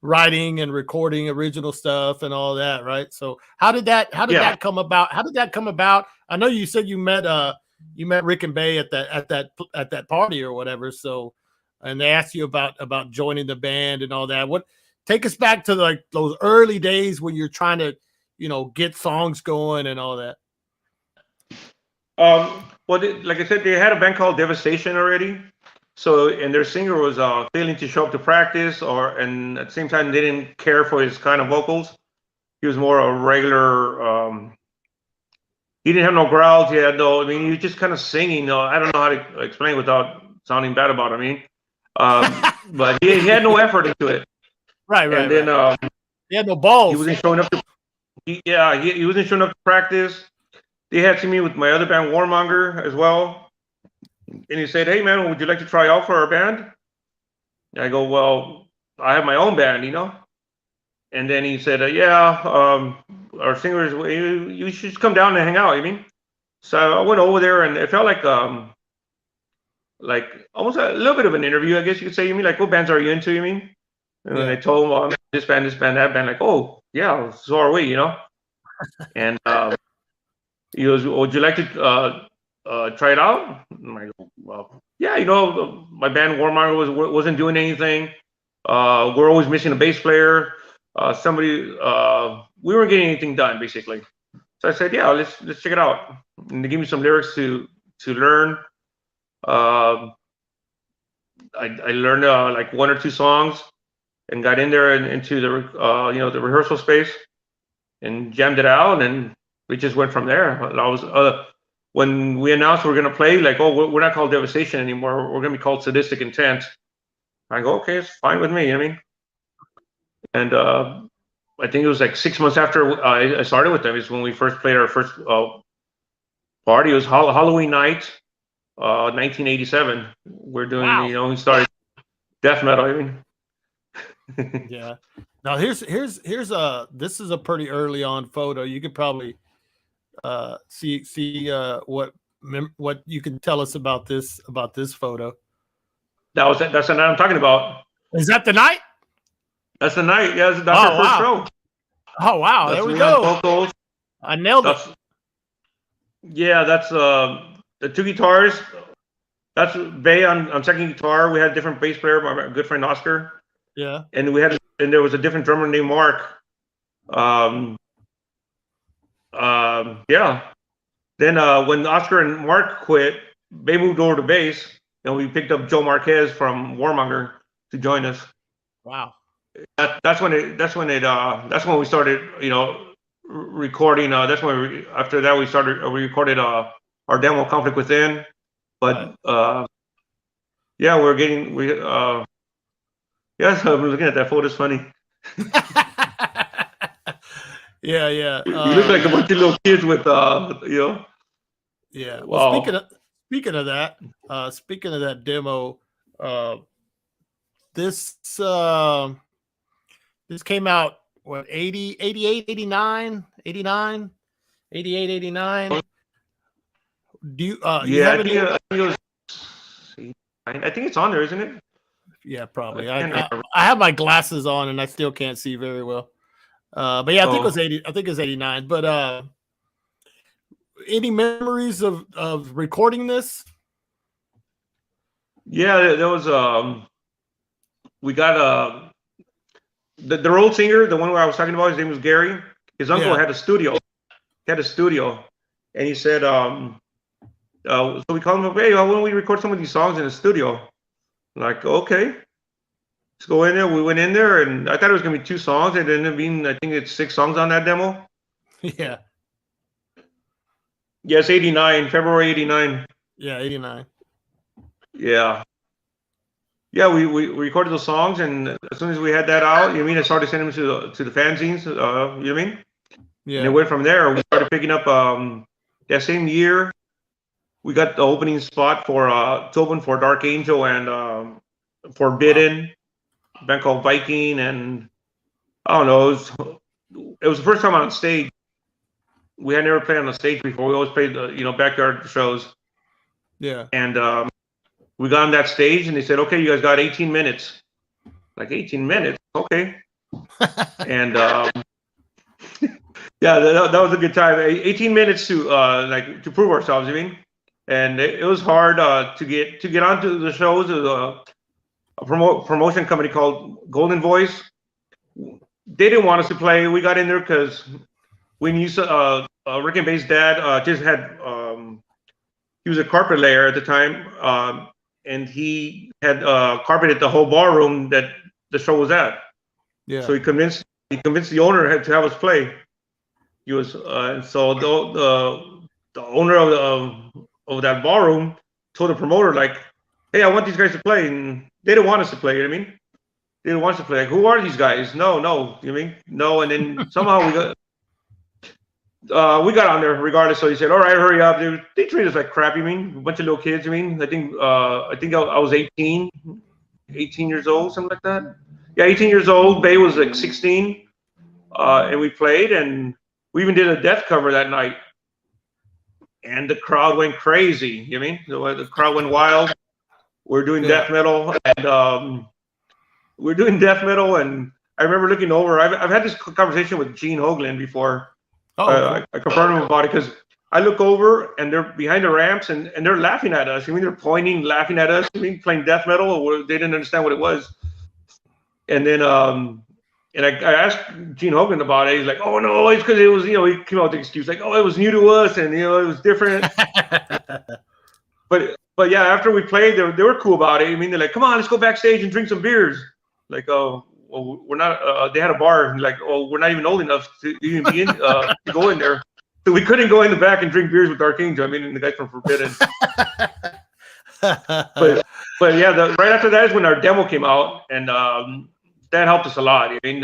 writing and recording original stuff and all that, right? So how did that come about? How did that come about? I know you said you met Rick and Bay at that party or whatever. So, and they asked you about joining the band and all that. Take us back to like those early days when you're trying to, get songs going and all that. Well, like I said, they had a band called Devastation already. So, and their singer was failing to show up to practice, and at the same time, they didn't care for his kind of vocals. He was more a regular. He didn't have no growls. He had no. I mean, he was just kind of singing. I don't know how to explain without sounding bad about it. I mean, but he had no effort into it. Right. And then he had no balls. He wasn't showing up to. He wasn't showing up to practice. They had seen me with my other band, Warmonger, as well. And he said, "Hey man, would you like to try out for our band?" And I go, "Well, I have my own band, And then he said, our singers, you should come down and hang out, you mean?" So I went over there, and it felt like almost a little bit of an interview, I guess you could say. You mean, like, what bands are you into, you mean? And then I told him, "Well, I'm this band, that band." Like, "Oh, yeah, so are we, And he goes, "Would you like to try it out?" And I go, "Well, yeah, my band Warmonger wasn't doing anything. We're always missing a bass player. We weren't getting anything done, basically." So I said, "Yeah, let's check it out." And they gave me some lyrics to learn. I learned like one or two songs, and got in there and into the the rehearsal space, and jammed it out, and we just went from there. When we announced we're gonna play, like, "Oh, we're not called Devastation anymore. We're gonna be called Sadistic Intent." I go, "Okay, it's fine with me." And I think it was like 6 months after I started with them is when we first played our first party. It was Halloween night, 1987. We're doing, wow. We started death metal. Yeah. Now here's this is a pretty early on photo. You could probably see what you can tell us about this photo. That's the night I'm talking about. Is that the night? That's the night. Yeah, that's our first show. Oh wow, there we go. Vocals. I nailed it. Yeah, that's the two guitars. That's Bay on second guitar. We had a different bass player, my good friend Oscar. Yeah. And there was a different drummer named Mark. Yeah. Then when Oscar and Mark quit, Bay moved over to bass, and we picked up Joe Marquez from Warmonger to join us. Wow. That's when we started, recording. After that we recorded our demo Conflict Within. But yeah, I'm looking at that photo. It's funny. Yeah. You look like a bunch of little kids with Yeah. Well, wow. speaking of that demo, this came out what, 88, 89. Do you you have any? I think it's on there, isn't it? Yeah, probably. I have my glasses on and I still can't see very well. But yeah, I think it was 80. I think it's 89. But any memories of recording this? Yeah, there was we got their old singer, the one where I was talking about. His name was Gary. His uncle had a studio. And he said, so we called him up, "Hey, why don't we record some of these songs in the studio?" I'm like, "Okay, let's go in there." We went in there, and I thought it was gonna be 2 songs. It ended up being, I think it's 6 songs on that demo. Yeah. Yes, 89, February 89. Yeah, 89. Yeah. Yeah, we recorded those songs, and as soon as we had that out, you mean, I started sending them to the fanzines, you know what I mean? And it Yeah. went from there. We started picking up that same year. We got the opening spot for to open for Dark Angel and Forbidden, a band called Viking, and I don't know. It was the first time on stage. We had never played on the stage before. We always played the backyard shows, Yeah. and we got on that stage, and they said, "Okay, you guys got 18 minutes." Like 18 minutes, okay. And yeah, that was a good time. 18 minutes to like to prove ourselves. I mean, and it was hard to get onto the shows. There was a promotion company called Golden Voice. They didn't want us to play. We got in there because when you Rick and Bay's dad just had he was a carpet layer at the time, and he had carpeted the whole ballroom that the show was at. Yeah. So he convinced the owner to have us play. He was and so the owner of that ballroom told the promoter, like, "Hey, I want these guys to play," and they didn't want us to play. You know what I mean? They didn't want us to play. Like, who are these guys? No. You know what I mean? No. And then somehow we got on there regardless. So he said, "All right, hurry up." They treated us like crap. You mean? A bunch of little kids. I mean, I think I was 18 years old, something like that. Yeah, 18 years old. Bay was like 16, and we played, and we even did a death cover that night, and the crowd went crazy. You know what I mean? The crowd went wild. We're doing death metal, and I remember looking over. I've had this conversation with Gene Hoglan before. Oh, I confronted him about it because I look over and they're behind the ramps and they're laughing at us. I mean, they're pointing, laughing at us. I mean, playing death metal, or they didn't understand what it was. And then and I asked Gene Hogan about it. He's like, "Oh no, it's because it was, he came out with the excuse like, oh, it was new to us, and it was different." but yeah, after we played, they were cool about it. I mean, they're like, "Come on, let's go backstage and drink some beers." Like, oh, well, we're not. They had a bar, and like, oh, we're not even old enough to even be in to go in there, so we couldn't go in the back and drink beers with Dark Angel. I mean, the guy from Forbidden. but yeah, right after that is when our demo came out, and that helped us a lot. I mean,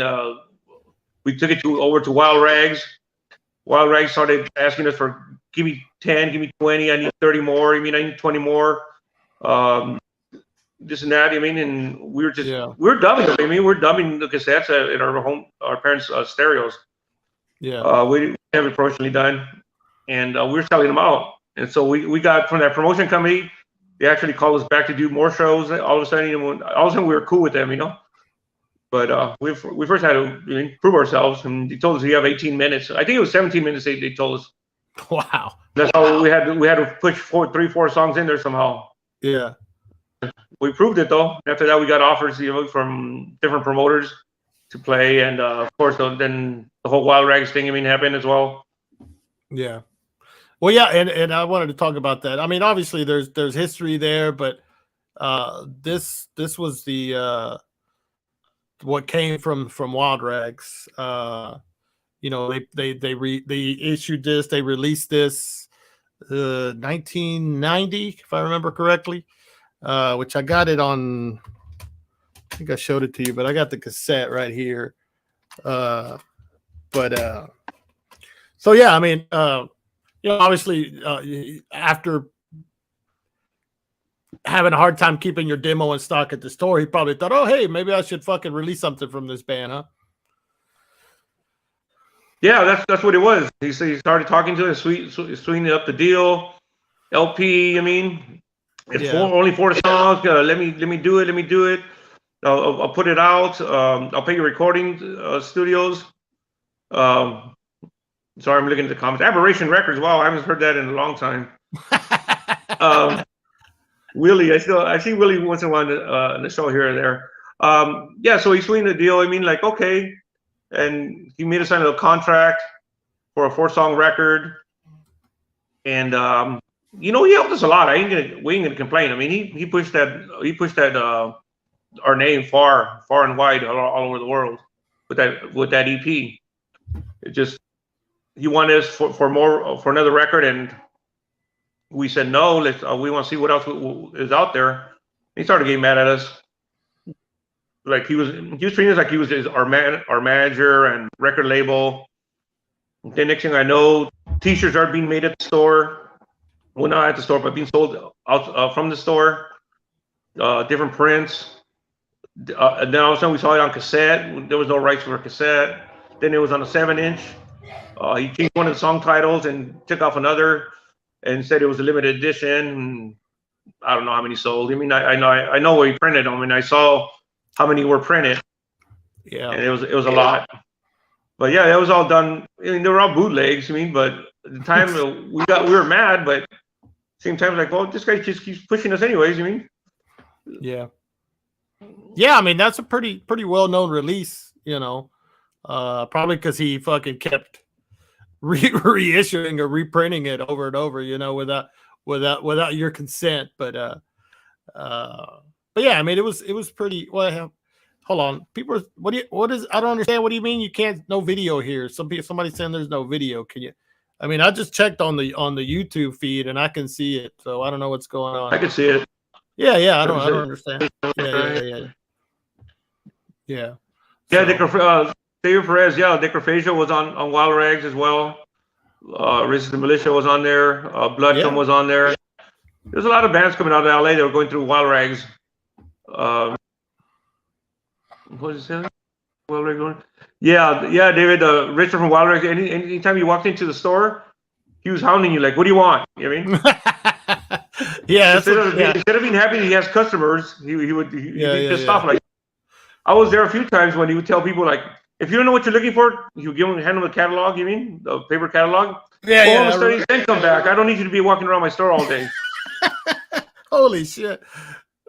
we took it over to Wild Rags. Wild Rags started asking us for, "Give me 10, give me 20, I need 30 more. I mean, I need 20 more." This and that. I mean, and we were just we're dubbing them. I mean, we're dubbing the cassettes in our parents' stereos. Yeah. We didn't have it professionally done, and we were selling them out. And so we got from that promotion company. They actually called us back to do more shows. All of a sudden, we were cool with them, But we first had to prove ourselves, and they told us we have 18 minutes. I think it was 17 minutes. They told us. Wow. That's how we had to push 4 songs in there somehow. Yeah. We proved it though. After that, we got offers, from different promoters to play, and of course, then the whole Wild Rags thing, happened as well. Yeah. Well, yeah, and I wanted to talk about that. I mean, obviously, there's history there, but this was the what came from Wild Rags. They issued this, they released this 1990, if I remember correctly, which I got it on. I think I showed it to you, but I got the cassette right here. So yeah, I mean, obviously, after having a hard time keeping your demo in stock at the store, he probably thought, "Oh, hey, maybe I should fucking release something from this band, huh?" Yeah, that's what it was. He started talking to us, sweetening up the deal. LP, it's only 4 songs. Let me do it. I'll put it out. I'll pay your recording studios. Sorry, I'm looking at the comments. Aberration Records. Wow, I haven't heard that in a long time. Willie, I see Willie once in a while in the show here or there. Yeah, so he sweetened the deal. Okay, and he made us sign a contract for a 4-song record, and he helped us a lot. We ain't gonna complain. I mean, he pushed that our name far and wide all over the world with that EP. he wanted us for another record, and we said no. We want to see what else is out there. He started getting mad at us. Like he was treating us like he was our manager and record label. Then next thing I know, T-shirts are being made at the store. Well, not at the store, but being sold out from the store. Different prints. And then all of a sudden we saw it on cassette. There was no rights for a cassette. Then it was on a 7-inch. He changed one of the song titles and took off another, and said it was a limited edition. And I don't know how many sold. I mean, I know where he printed them, and I saw how many were printed. Yeah, and it was a lot. But yeah, that was all done. I mean, they were all bootlegs. I mean, but at the time we were mad, but same time like, well, this guy just keeps pushing us anyways. I mean, yeah. I mean, that's a pretty well known release. You know, probably because he fucking kept reissuing or reprinting it over and over. You know, without your consent. But yeah, I mean, it was pretty. Well, hold on, people. What is? I don't understand. What do you mean you can't? No video here. Somebody saying there's no video. Can you? I mean, I just checked on the YouTube feed and I can see it. So I don't know what's going on. I can see it. Yeah. I don't understand. Yeah. Yeah, David Perez. Yeah, Necrophagia was on Wild Rags as well. Resistance Militia was on there. Bloodcom was on there. There's a lot of bands coming out of LA that were going through Wild Rags. What is that? Wild Rags going? Yeah, David. Richard from Wild Rags. Anytime you walked into the store, he was hounding you like, "What do you want?" You know what I mean? Yeah. Instead of being happy he has customers, he would just off like. I was there a few times when he would tell people like, if you don't know what you're looking for, you hand them the catalog. You mean the paper catalog? Yeah. Then come back. I don't need you to be walking around my store all day. Holy shit!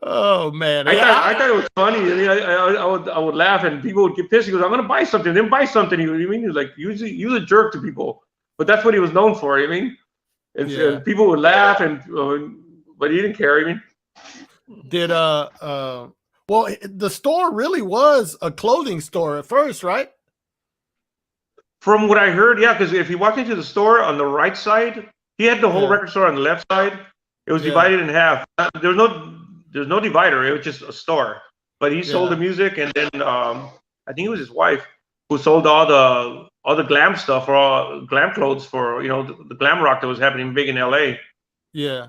Oh man, I thought it was funny. I mean, I would laugh and people would get pissed. He goes, "I'm gonna buy something." Then buy something. You mean? He's like, use a jerk to people, but that's what he was known for. I mean, and people would laugh but he didn't care. I mean, did well, the store really was a clothing store at first, right? From what I heard, yeah, because if you walked into the store on the right side, he had the whole record store on the left side. It was divided in half. There's no divider. It was just a store. But he sold the music, and then I think it was his wife who sold all the glam stuff or all glam clothes for the glam rock that was happening big in LA. Yeah.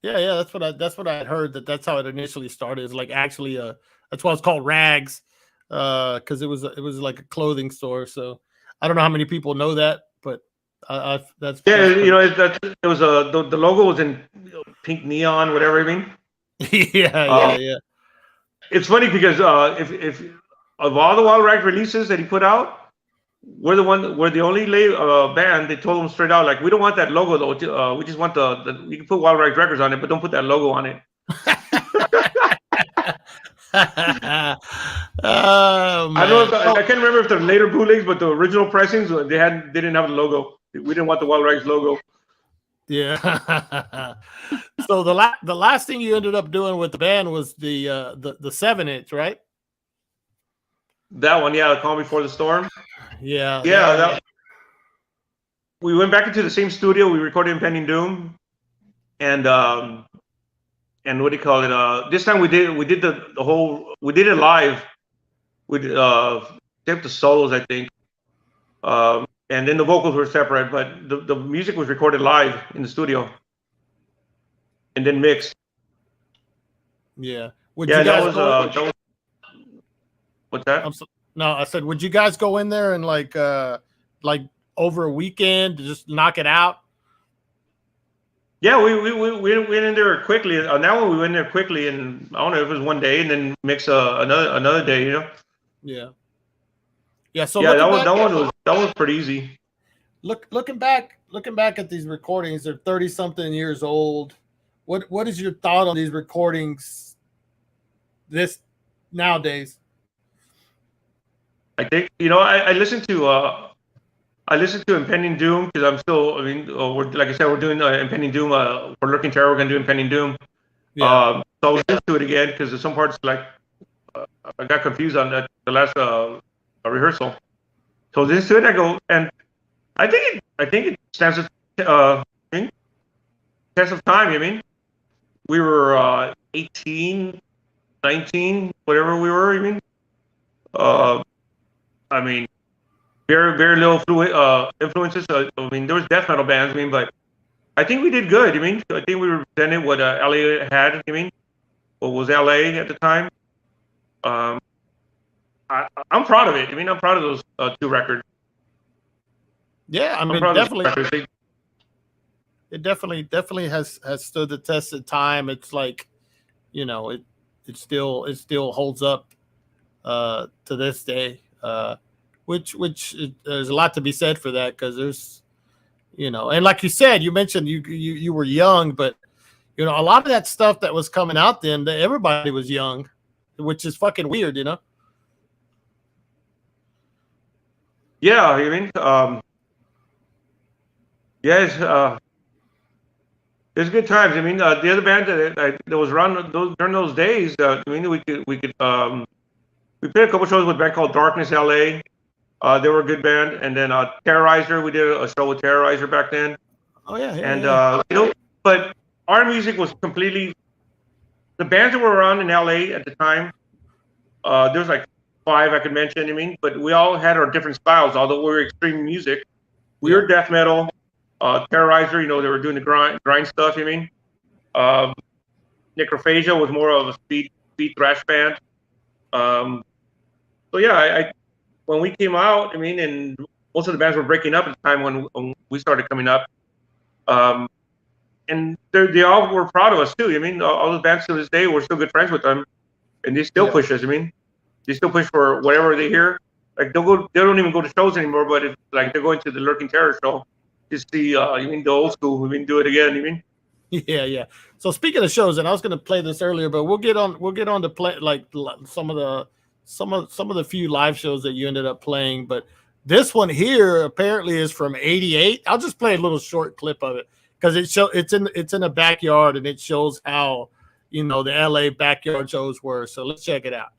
That's what I had heard. That's how it initially started. It's like actually that's why it's called Rags, because it was like a clothing store. So I don't know how many people know that, but that's it was the logo was in pink neon, whatever. I mean, yeah. It's funny because if of all the Wild Rag releases that he put out, we're the only band. They told him straight out, like, we don't want that logo though. We just want you can put Wild Rag Records on it, but don't put that logo on it. Oh, man. I can't remember if the later bootlegs, but the original pressings they didn't have the logo. We didn't want the Wild Rags logo. Yeah. So the last thing you ended up doing with the band was the 7-inch, right? That one, The Calm Before the Storm. Yeah. We went back into the same studio. We recorded Impending Doom, and what do you call it? This time we did it live. We did the solos, I think, and then the vocals were separate, but the music was recorded live in the studio, and then mixed. Yeah. That was what's that? No, I said, would you guys go in there and like over a weekend to just knock it out? Yeah, we went in there quickly. On that one, we went in there quickly, and I don't know if it was one day, and then mix another day, Yeah. So that one was pretty easy. Looking back at these recordings, they're 30-something years old. What is your thought on these recordings nowadays? I think I listened to Impending Doom because I'm still. I mean, like I said, we're doing Impending Doom for Lurking Terror. We're gonna do Impending Doom. So I was listening to it again because there's some parts like I got confused on the last rehearsal. So this to it, I go, and I think it stands test of time. I mean, we were 18, 19, whatever we were. I mean, very little influences. I mean, there was death metal bands. I mean, but I think we did good. I mean, I think we represented what LA had. I mean, what was LA at the time. I'm proud of it. I mean, I'm proud of those 2 records. Yeah, I mean, definitely. It definitely has stood the test of time. It's like, you know, it still holds up to this day. Which there's a lot to be said for that, because there's, you know, and like you said, you mentioned you were young, but you know, a lot of that stuff that was coming out then, everybody was young, which is fucking weird, you know. Yeah, I mean, yes, it's good times. I mean, the other band that was around during those days, I mean, we played a couple shows with a band called Darkness LA. They were a good band, and then Terrorizer. We did a show with Terrorizer back then. Oh yeah, and you know, but our music was completely, the bands that were around in LA at the time. There was like 5 I could mention. I mean, but we all had our different styles. Although we were extreme music, we were death metal. Terrorizer, you know, they were doing the grind stuff. I mean, Necrophagia was more of a speed thrash band. So yeah, when we came out, I mean, and most of the bands were breaking up at the time when we started coming up. And they all were proud of us too. I mean, all the bands to this day, we're still good friends with them, and they still push us. I mean, they still push for whatever they hear. Like they don't even go to shows anymore, but if like they're going to the Lurking Terror show to see, you mean the old school, I mean, do it again, you mean? Yeah. So speaking of shows, and I was going to play this earlier, but we'll get on to play like some of the few live shows that you ended up playing. But this one here apparently is from '88. I'll just play a little short clip of it because it's in a backyard, and it shows how, you know, the LA backyard shows were. So let's check it out.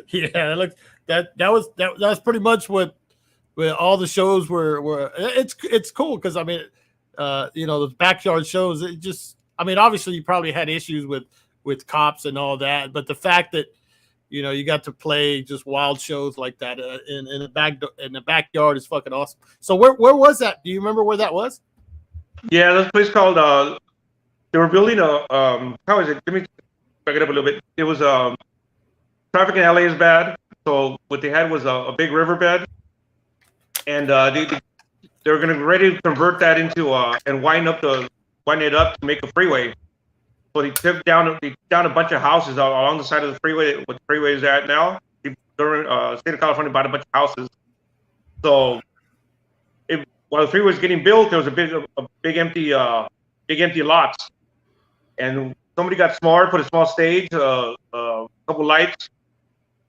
Yeah, that was pretty much what all the shows were. It's cool because I mean, you know, the backyard shows. It just, I mean, obviously you probably had issues with cops and all that, but the fact that, you know, you got to play just wild shows like that in the backyard is fucking awesome. So where was that? Do you remember where that was? Yeah, this place called. They were building a. How is it? Let me back it up a little bit. It was traffic in LA is bad, so what they had was a big riverbed, and they were gonna ready to convert that into and wind it up to make a freeway. So they took down a bunch of houses along the side of the freeway. What the freeway is at now, the state of California bought a bunch of houses. So while the freeway was getting built, there was a big empty lots, and somebody got smart, put a small stage, a couple lights,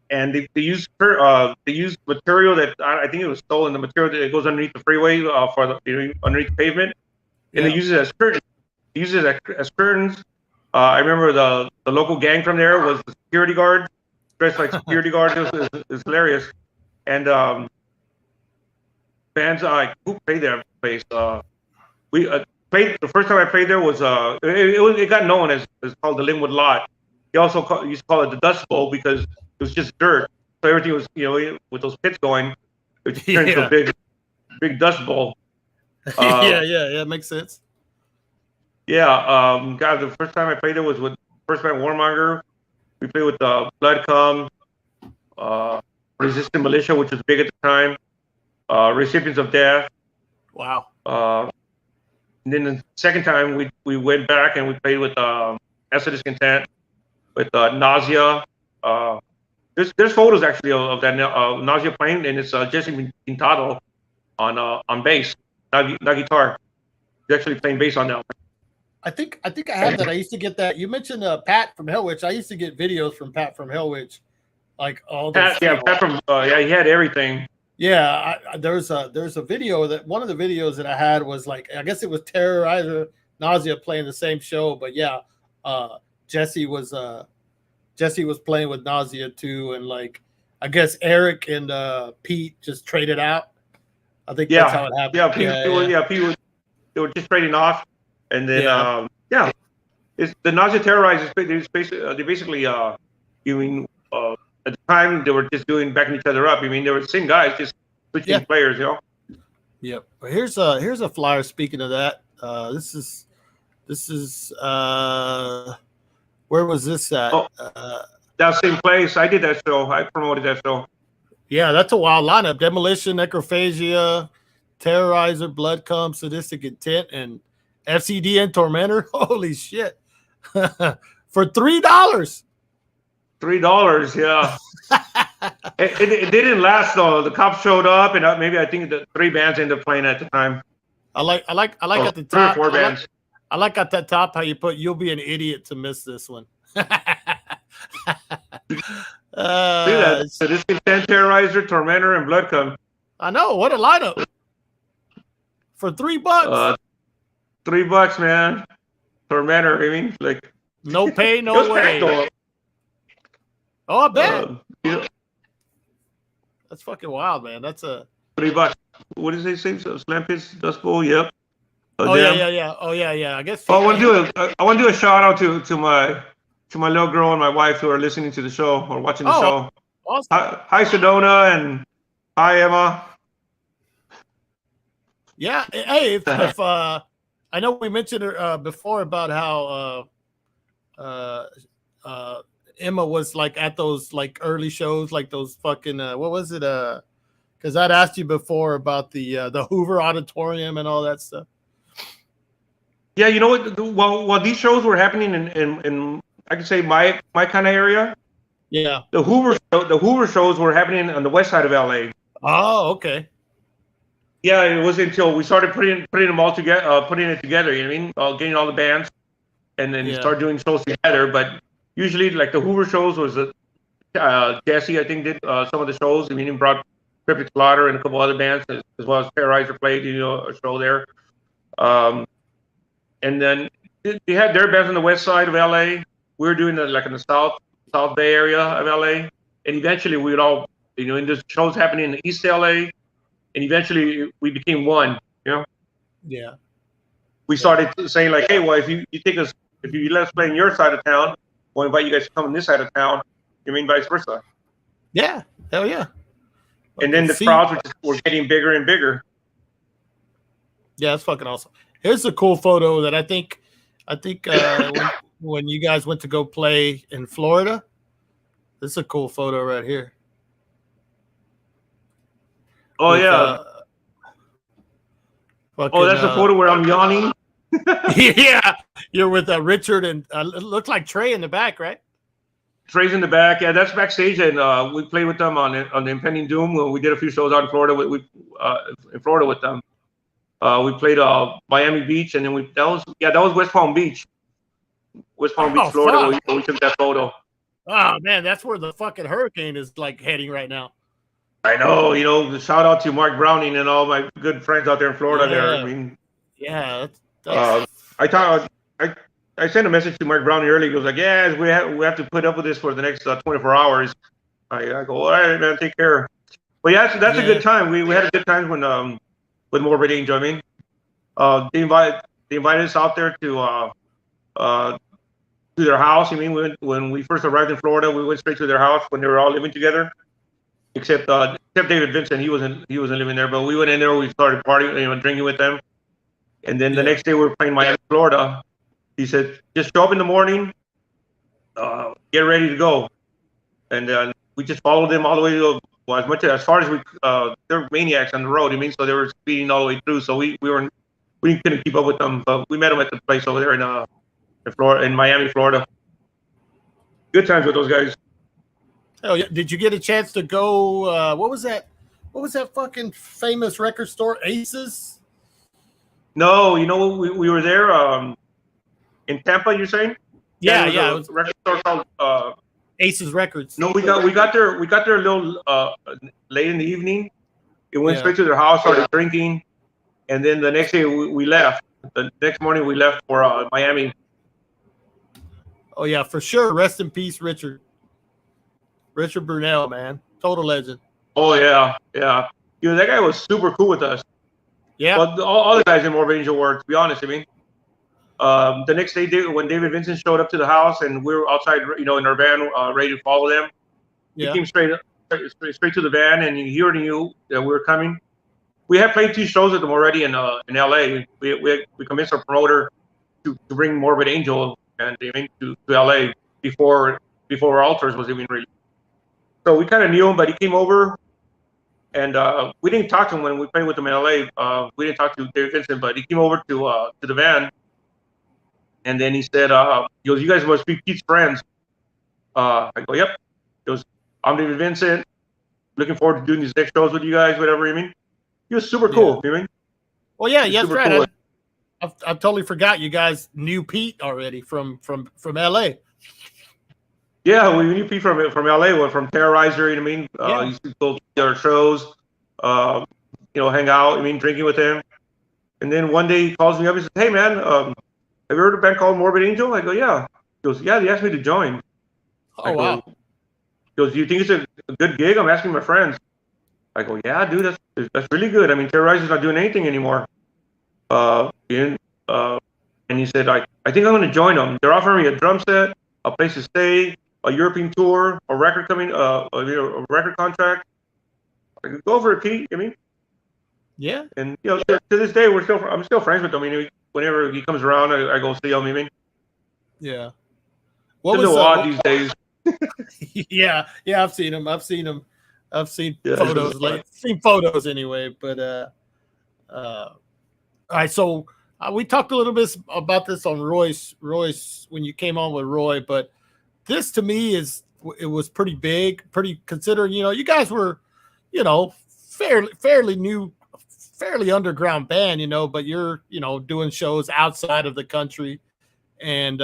and they use material that I think it was stolen. The material that goes underneath the freeway for the underneath the pavement, and they use it as curtains. They use it as curtains. I remember the local gang from there was the security guard, dressed like security guard. It was hilarious. And bands like who played that place? We played the first time I played there was it got known as called the Linwood Lot. He also used to call it the Dust Bowl because it was just dirt. So everything was with those pits going, it just turned into a big dust bowl. Yeah, makes sense. Yeah, God, the first time I played there was with first band Warmonger. We played with Blood Come, Resistant Militia, which was big at the time. Recipients of Death. Wow. And then the second time we went back and we played with Acid Discontent, with Nausea. There's photos actually of that Nausea playing, and it's Jesse Pintado on bass, not guitar. He's actually playing bass on that one. I think I have that. I used to get that. You mentioned Pat from Hellwitch. I used to get videos from Pat from Hellwitch, like all the Pat from he had everything. Yeah, there's a video that one of the videos that I had was like, I guess it was Terrorizer, Nausea playing the same show, but yeah, Jesse was playing with Nausea too, and like I guess Eric and Pete just traded out. I think that's how it happened. Yeah, Pete they were just trading off, and then it's the Nausea Terrorizers. They basically at the time they were just backing each other up. I mean, they were the same guys, just switching players, Yep. But here's a flyer. Speaking of that, this is where was this at? That same place. I did that show. I promoted that show. Yeah, that's a wild lineup. Demolition, Necrophagia, Terrorizer, Blood Cum, Sadistic Intent, and FCD and Tormentor. Holy shit. For $3. $3, yeah. it didn't last though. The cops showed up, and maybe I think the 3 bands ended up playing at the time. I like at the top. 3 or 4 bands. I like at the top how you put "You'll be an idiot to miss this one." See that? So this is Terrorizer, Tormentor, and Blood Cum. I know, what a lineup for $3. $3, man. Tormentor. I mean, like no pay, no way. Oh, I bet. That's fucking wild, man. That's a $3. What did they say? So Slam Pits, Dust Bowl. Yep. Yeah. Oh yeah. I guess. I want to do a shout out to my little girl and my wife who are listening to the show or watching the show. Awesome. Hi Sedona, and hi Emma. Yeah. Hey, if I know we mentioned before about how Emma was like at those like early shows, like those fucking what was it? Because I'd asked you before about the Hoover Auditorium and all that stuff. Yeah, you know what? While these shows were happening in I could say my kind of area. Yeah. The Hoover shows were happening on the west side of LA. Oh, okay. Yeah, it wasn't until we started putting them all together, putting it together. You know what I mean? Getting all the bands, and then start doing shows together. But usually, like the Hoover shows was Jesse, I think, did some of the shows. I mean, he brought Cryptic Slaughter and a couple other bands, as well as Terrorizer played, a show there. And then they had their bands on the west side of LA. We were doing it like in the South Bay area of LA. And eventually we would all, and there's shows happening in the East LA. And eventually we became one, Yeah. We started saying like, hey, well, if you let us play in your side of town, we'll invite you guys to come in this side of town. You mean vice versa? Yeah. Hell yeah. And then the crowds were getting bigger and bigger. Yeah, that's fucking awesome. Here's a cool photo that I think when you guys went to go play in Florida. This is a cool photo right here. Oh, yeah. That's the photo where I'm yawning. Yeah, you're with Richard and it looked like Trey in the back, right? Trey's in the back. Yeah, that's backstage, and we played with them on the Impending Doom. We did a few shows out in Florida. In Florida with them. We played Miami Beach, and then that was West Palm Beach. West Palm Beach, Florida, where we took that photo. Oh man, that's where the fucking hurricane is like heading right now. I know, shout out to Mark Browning and all my good friends out there in Florida. There, I mean, yeah, uh, I thought I sent a message to Mark Browning earlier. He goes like, "Yeah, we have to put up with this for the next 24 hours." I go, "All right, man, take care." But yeah, that's a good time. We had a good time with Morbid Angel. I mean, they invited us out there to their house. I mean, when we first arrived in Florida, we went straight to their house when they were all living together. Except David Vincent, he wasn't living there. But we went in there, we started partying, drinking with them. And then the next day we were playing Miami, Florida. He said, "Just show up in the morning, get ready to go." And we just followed them all the way to as far as we. They're maniacs on the road. I mean, so they were speeding all the way through. So we couldn't keep up with them. But we met them at the place over there in Miami, Florida. Good times with those guys. Oh yeah! Did you get a chance to go? What was that? What was that fucking famous record store? Aces? No, we were there in Tampa. You're saying? Yeah. It was a record store called Aces Records. No, we got there a little late in the evening. We went straight to their house, started drinking, and then the next day we left. The next morning we left for Miami. Oh yeah, for sure. Rest in peace, Richard Brunel, man, total legend. Oh yeah. That guy was super cool with us. Yeah. Well, all the guys in Morbid Angel were, to be honest. I mean, the next day when David Vincent showed up to the house and we were outside, in our van, ready to follow them. He came straight to the van, and he already knew that we were coming. We had played 2 shows with them already in LA. We convinced our promoter to bring Morbid Angel and to LA before Altars was even released. So we kind of knew him, but he came over, and we didn't talk to him when we played with him in LA. We didn't talk to David Vincent, but he came over to the van, and then he said, he goes, "You guys must be Pete's friends." I go, "Yep." He goes, "I'm David Vincent. Looking forward to doing these next shows with you guys, whatever." I mean, he was super cool. You know what I mean? Well, yeah, that's right. Cool. I totally forgot you guys knew Pete already from LA. Yeah, we knew Pete from LA, from Terrorizer. You know what I mean? Used to go to our shows, hang out. I mean, drinking with him. And then one day he calls me up and says, "Hey man, have you heard of a band called Morbid Angel?" I go, "Yeah." He goes, "Yeah, they asked me to join." Oh wow. He goes, "Do you think it's a good gig?" I'm asking my friends. I go, "Yeah, dude, that's really good. I mean, Terrorizer's not doing anything anymore." And he said, "I think I'm going to join them. They're offering me a drum set, a place to stay, a European tour, a record a record contract." I could go for it, Pete. I mean, yeah. And to this day, I'm still friends with him. I mean, whenever he comes around, I go see him. I mean, yeah. What was odd these days? yeah, I've seen him. I've seen photos, seen photos anyway. But all right, so we talked a little bit about this on Royce when you came on with Roy, but this to me it was pretty big, pretty considering, you guys were, fairly new, fairly underground band, but you're, doing shows outside of the country, and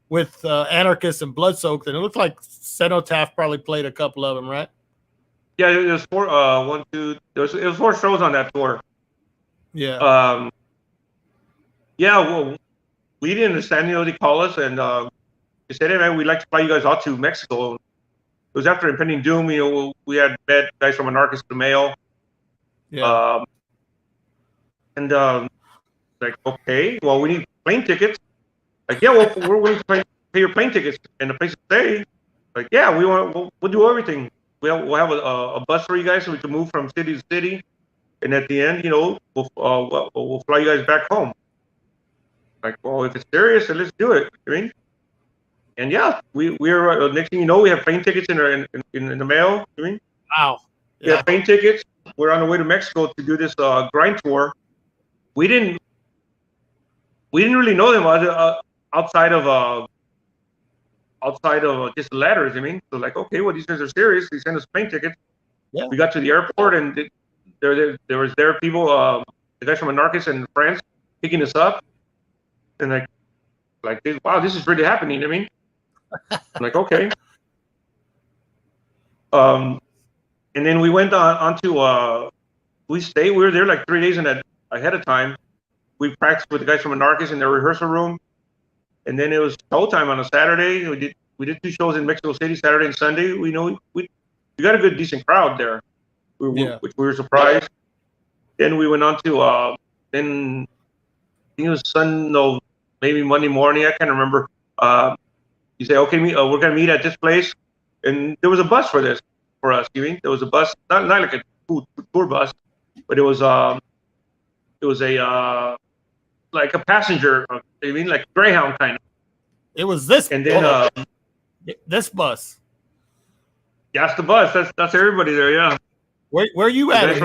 with Anarchist and Bloodsoaked, and it looked like Cenotaph probably played a couple of them, right? Yeah, it was 4. It was 4 shows on that tour. Yeah. Well, we didn't understand. They call us and they said, "Hey man, we'd like to fly you guys out to Mexico." It was after Impending Doom. We had met guys from Anarchist to Mail. Yeah. Like, okay, well, we need plane tickets. Like, yeah, well, we're willing to pay your plane tickets and the place to stay. Like, yeah, we'll do everything. We'll have a bus for you guys so we can move from city to city, and at the end, we'll fly you guys back home. Like, well, if it's serious, then let's do it. I mean, and yeah, we're next thing you know, we have plane tickets in the mail. I mean, wow. Yeah. We have plane tickets. We're on the way to Mexico to do this grind tour. We didn't really know them outside of just letters. I mean, so like, okay, well, these guys are serious. They sent us plane tickets. Yeah. We got to the airport, and there was people, the guys from Anarchist and friends picking us up, and like, wow, this is really happening. I mean, I'm like, okay. And then we went on to we were there like 3 days ahead of time. We practiced with the guys from Anarchist in their rehearsal room, and then it was showtime on a Saturday. We did 2 shows in Mexico City, Saturday and Sunday. We got a good decent crowd there, which we were surprised. Then we went on to then I think it was maybe Monday morning. I can't remember. You say, okay, we're gonna meet at this place, and there was a bus for us. You mean there was a bus, not like a tour bus, but it was a like a passenger. I mean, like Greyhound kind of. It was this, and then this bus. That's the bus. That's everybody there. Yeah. Where you at?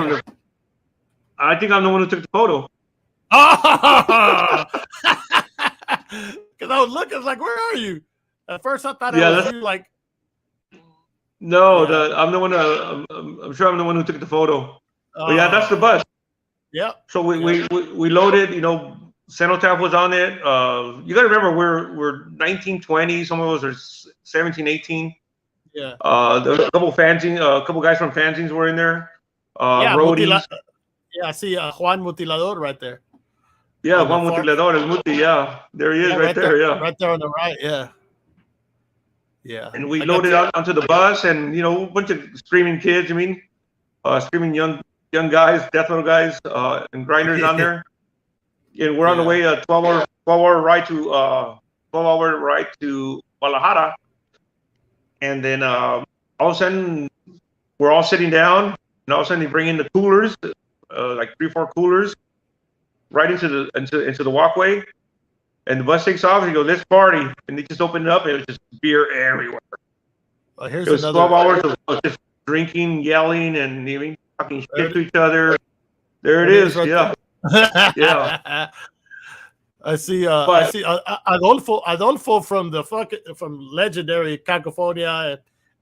I think I'm the one who took the photo. Oh! Because I was looking, I was like, where are you? At first, I thought it was you. Like, no, I'm the one. I'm sure I'm the one who took the photo. But yeah, that's the bus. Yep. So we loaded. You know, Cenotaph was on it. You got to remember, we're 19, 20. Some of us are 17, 18. Yeah. There was a couple guys from fanzines were in there. Roadies. I see Juan Mutilador right there. Yeah, Juan Mutilador, El Muti, yeah. There he is, right there, yeah. Right there on the right, yeah. Yeah. And we loaded out onto the bus, and, you know, a bunch of screaming kids, screaming young guys, death metal guys, and grinders on there. And we're on the way, a 12-hour ride to Guadalajara. And then all of a sudden, we're all sitting down, and all of a sudden they bring in the coolers, like 3-4 coolers, right into the walkway, and the bus takes off. And he goes, "Let's party!" And they just opened it up, and it was just beer everywhere. Well, it was 12 hours of just drinking, yelling, and talking shit to each other. There it is. Yeah, yeah. I see. I see Adolfo from legendary Cacophonia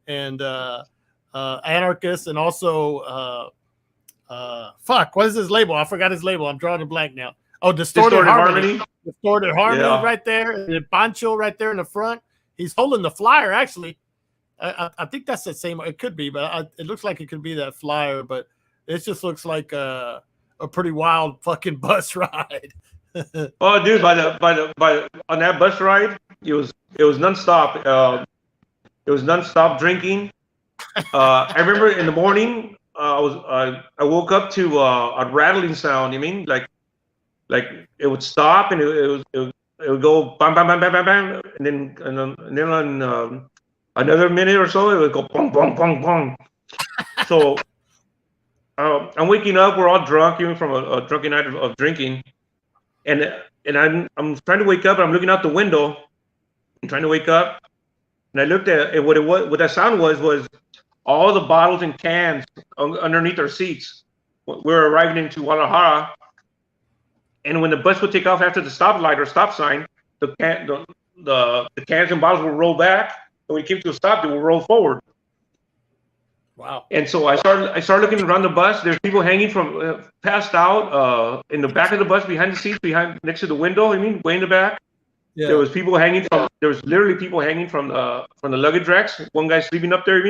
and Anarchist, and also what is his label? I forgot his label. I'm drawing a blank now. Oh, Distorted Harmony. Distorted Harmony right there. And Pancho right there in the front. He's holding the flyer, actually. I think that's the same. It could be, but it looks like it could be that flyer, but it just looks like a pretty wild fucking bus ride. Oh, dude, on that bus ride, it was nonstop. It was nonstop drinking. I remember in the morning, I woke up to a rattling sound. Like it would stop, and it would go bam bam bam bam bam bam, and then on another minute or so it would go bong bong bong bong. So I'm waking up. We're all drunk, even from a drunken night of drinking, and I'm trying to wake up. And I'm looking out the window. I'm trying to wake up, and I looked at what that sound was all the bottles and cans underneath our seats. We're arriving into Guadalajara, and when the bus would take off after the stoplight or stop sign, the cans and bottles would roll back. And when we came to a stop, they would roll forward. Wow! And so I started looking around the bus. There's people hanging from passed out in the back of the bus, behind the seats, next to the window. Way in the back. Yeah. There was literally people hanging from the luggage racks. One guy sleeping up there.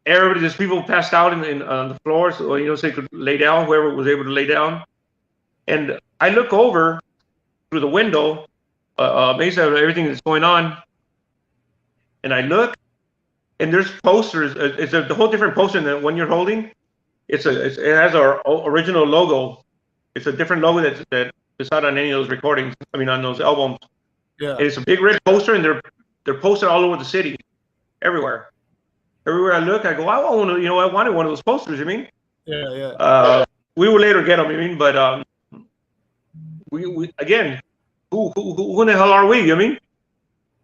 Everybody, there's people passed out on the floor, so they could lay down. Whoever was able to lay down, and I look over through the window, amazed at everything that's going on, and I look, and there's posters. It's a whole different poster than the one you're holding. It has our original logo. It's a different logo that is not on any of those recordings. On those albums. Yeah, and it's a big red poster, and they're posted all over the city. Everywhere I look, I go, I wanted one of those posters. Yeah. We will later get them. But we again, who in the hell are we? Who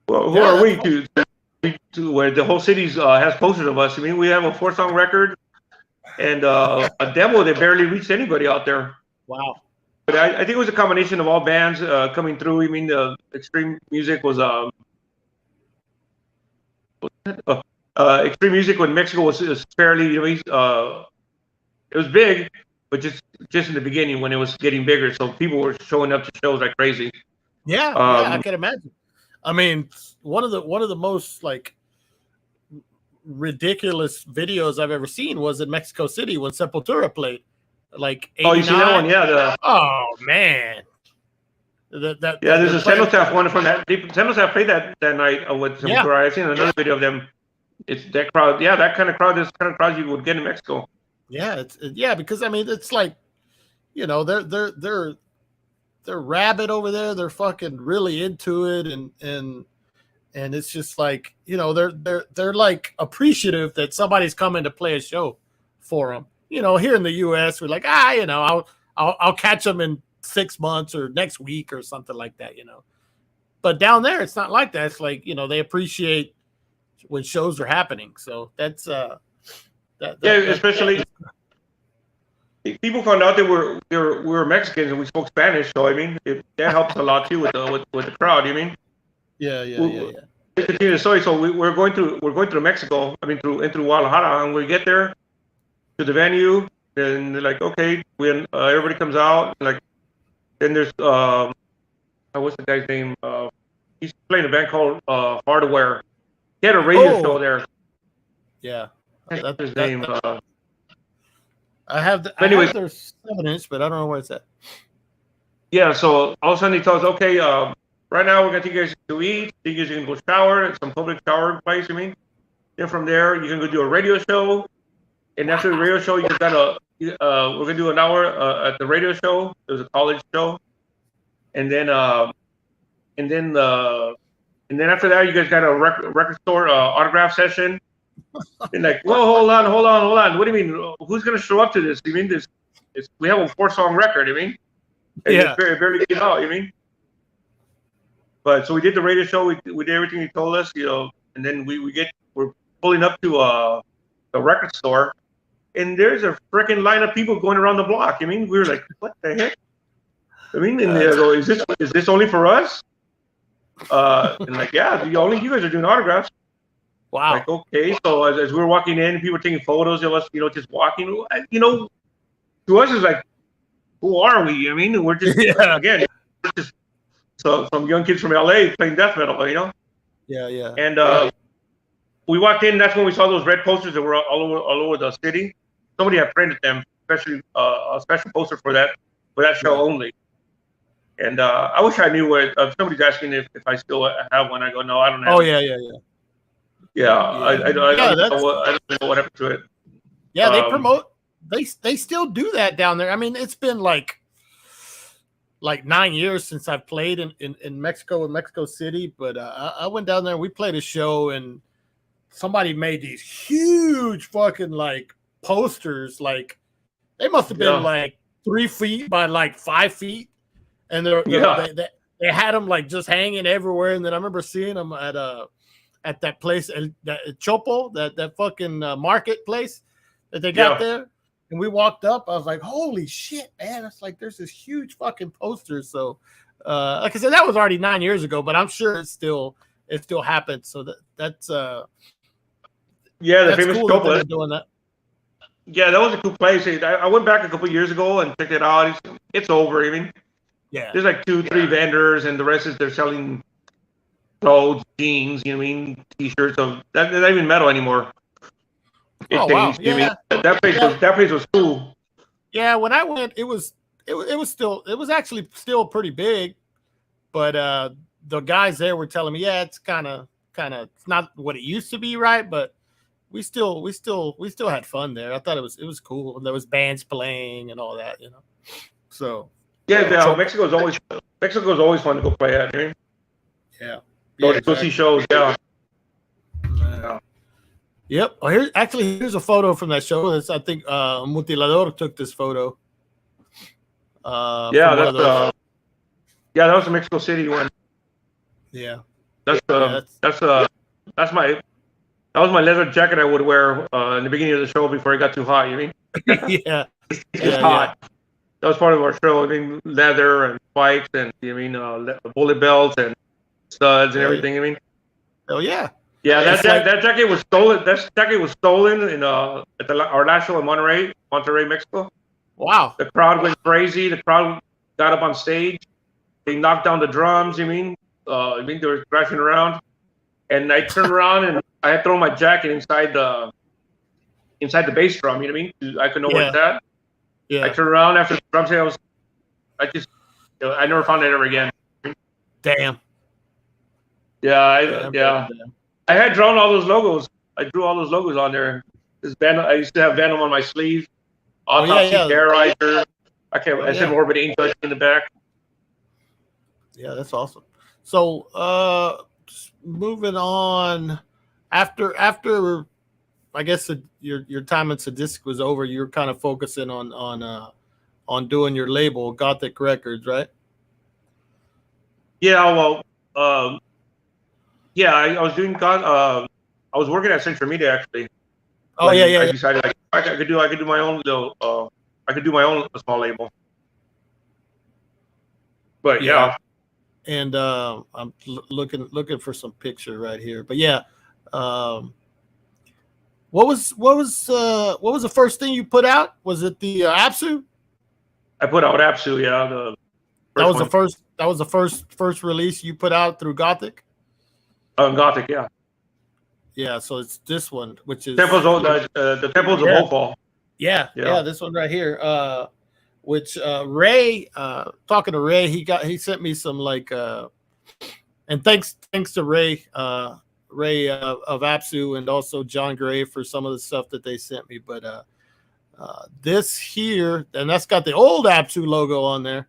are we to where the whole city has posters of us? We have a 4-song record and a demo that barely reached anybody out there. Wow. But I think it was a combination of all bands coming through. The Extreme Music was Extreme Music when Mexico was fairly, it was big, but just in the beginning when it was getting bigger. So people were showing up to shows like crazy. Yeah, I can imagine. I mean, one of the most like ridiculous videos I've ever seen was in Mexico City when Sepultura played, like 89. Oh, you seen that one? Yeah. Oh man, There's a Cenotaph one from that. Cenotaph played that night with Sepultura. I've seen another video of them. It's that crowd. Yeah, that kind of crowd. This kind of crowd you would get in Mexico. Yeah, because I mean, it's like, you know, they're rabid over there. They're fucking really into it, and it's just like, you know, they're like appreciative that somebody's coming to play a show for them. You know, here in the U.S., we're like, you know, I'll catch them in 6 months or next week or something like that, you know. But down there, it's not like that. It's like, you know, they appreciate when shows are happening. So that's especially people found out that we were Mexicans and we spoke Spanish. So I mean, that helps a lot too with the crowd. You mean? Yeah. Continue the story. So we're going through Mexico. I mean, into Guadalajara, and we get there to the venue, and they're like, okay, when everybody comes out, like, then there's what's the guy's name? He's playing a band called Hardware. He had a radio show there. Yeah, that's his name. I have their 7-inch, but I don't know where it's at. Yeah, so all of a sudden he tells us, okay, right now we're gonna take you guys to eat. You guys can go shower at some public shower place. I mean, then from there you can go do a radio show, and after the radio show you gotta we're gonna do an hour at the radio show. It was a college show, and then after that you guys got a record store autograph session. And like, whoa, hold on. What do you mean? Who's gonna show up to this? You mean we have a 4-song record? You mean? And yeah. Barely get out. You mean? But so we did the radio show. We did everything he told us, you know. And then we're pulling up to the record store, and there's a freaking line of people going around the block. I mean, we were like, what the heck? I mean, and they go, is this only for us? And like, yeah, only you guys are doing autographs. Wow. Like, okay, so as we were walking in, people were taking photos of us, you know, just walking. You know, to us it's like, who are we? I mean, we're just again, we're just some young kids from LA playing death metal, you know. Yeah. And we walked in. That's when we saw those red posters that were all over the city. Somebody had printed them, especially a special poster for that show only. And I wish I knew where. Somebody's asking if I still have one. I go, no, I don't have. Oh it. yeah. Yeah, I don't know what happened to it. Yeah, they promote. They still do that down there. I mean, it's been like 9 years since I've played in Mexico, in Mexico City. But I went down there. We played a show, and somebody made these huge fucking like posters. Like they must have been like 3 feet by like 5 feet, and they had them like just hanging everywhere. And then I remember seeing them at that place, that Chopo, that fucking marketplace that they got there. And we walked up. I was like, holy shit, man. It's like there's this huge fucking poster. So like I said, that was already 9 years ago, but I'm sure it still happened. So that's the famous cool Chopo. That doing that. Yeah, that was a cool place. I went back a couple years ago and checked it out. It's over, I mean. Yeah. There's like 2-3 vendors, and the rest is they're selling clothes, jeans, you know what I mean, t-shirts. Of that's not even metal anymore. It changed. Wow. Yeah. I mean, that place was cool. Yeah, when I went, it was actually still pretty big, but the guys there were telling me, yeah, it's kind of it's not what it used to be, right? But we still had fun there. I thought it was cool, and there was bands playing and all that, you know. So Mexico's always fun to go play at. I mean. Yeah. Go see shows, yeah. Yep. Oh, here's a photo from that show. I think Mutilador took this photo. That was the Mexico City one. Yeah. That was my leather jacket I would wear in the beginning of the show before it got too hot. You mean? Yeah. It's hot. Yeah. That was part of our show. I mean, leather and spikes, and bullet belts and studs and everything. I mean, oh yeah. Yeah, that jacket was stolen. That jacket was stolen in at our last show in Monterrey, Mexico. Wow. The crowd went crazy. The crowd got up on stage. They knocked down the drums. You mean? I mean, they were thrashing around, and I turned around and I had thrown my jacket inside the bass drum. You know what I mean? I could know where it's at. Yeah. I turned around after the drum set. I never found it ever again. Damn. Yeah, Damn. I had drawn all those logos. I drew all those logos on there. This Venom, I used to have Venom on my sleeve. Autopsy, Terrorizer. I said Morbid Angel in the back. Yeah, that's awesome. So, moving on. After I guess your time at Sadistic was over, you were kind of focusing on doing your label, Gothic Records, right? Yeah, well, I was doing I was working at Central Media actually. Oh I yeah. decided like I could do my own little I could do my own small label. But yeah. And I'm looking for some picture right here. But yeah, what was the first thing you put out? Was it the Apsu? I put out Apsu, yeah. That was the first release you put out through Gothic? Gothic, yeah. Yeah, so it's this one, which is the Temples of Hopeful. Yeah, this one right here. Which Ray, talking to Ray, he sent me some like and thanks to Ray of Apsu and also John Gray for some of the stuff that they sent me. But this here, and that's got the old Apsu logo on there.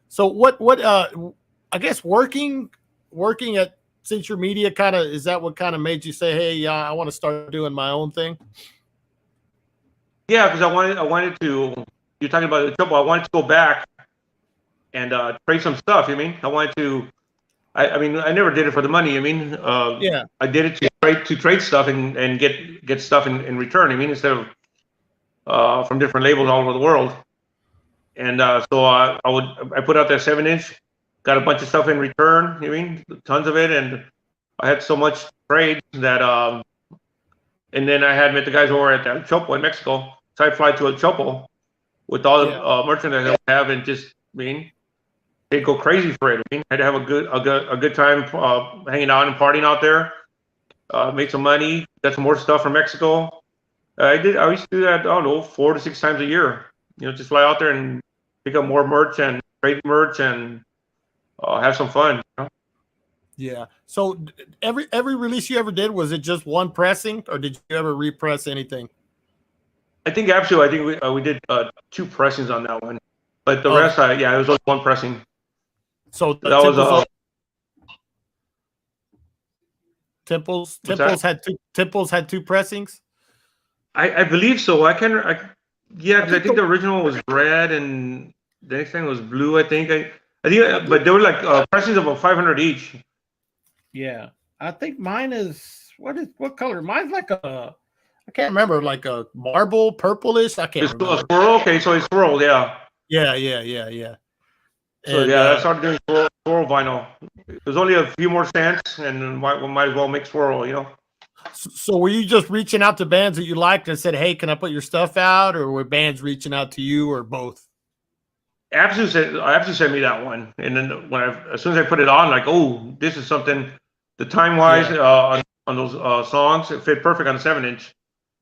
So what I guess working at Central Media is that what kind of made you say, hey, I want to start doing my own thing? Yeah, because I wanted to. You're talking about the trouble. I wanted to go back and trade some stuff. You mean I wanted to? I mean, I never did it for the money. I mean, I did it to trade stuff and get stuff in return. I mean, instead of from different labels all over the world. And so I put out that 7-inch, got a bunch of stuff in return. You mean tons of it, and I had so much trade that and then I had met the guys over at El Chopo in Mexico. So I fly to El Chopo with all the merchandise I have, and just they'd go crazy for it. I mean, I had to have a good time hanging out and partying out there. Made some money, got some more stuff from Mexico. I used to do that, I don't know, 4 to 6 times a year. Just fly out there and pick up more merch and trade merch and have some fun. Yeah. So every release you ever did, was it just one pressing, or did you ever repress anything? I think we did 2 pressings on that one, but the rest, it was only one pressing. So that was Temples had 2 pressings. I believe so. Because I think the original was red and the next thing was blue. I think, but they were like pressings of about 500 each. Yeah, I think mine is what color? Mine's like I can't remember, like a marble purplish. I can't remember. A swirl? Okay, so it's swirled, yeah. Yeah. So I started doing swirl vinyl. There's only a few more cents, and might as well make swirl, So were you just reaching out to bands that you liked and said, hey, can I put your stuff out, or were bands reaching out to you, or both? Apsu sent me that one, and then as soon as I put it on, like, oh, this is something. The time wise on those songs, it fit perfect on the 7-inch.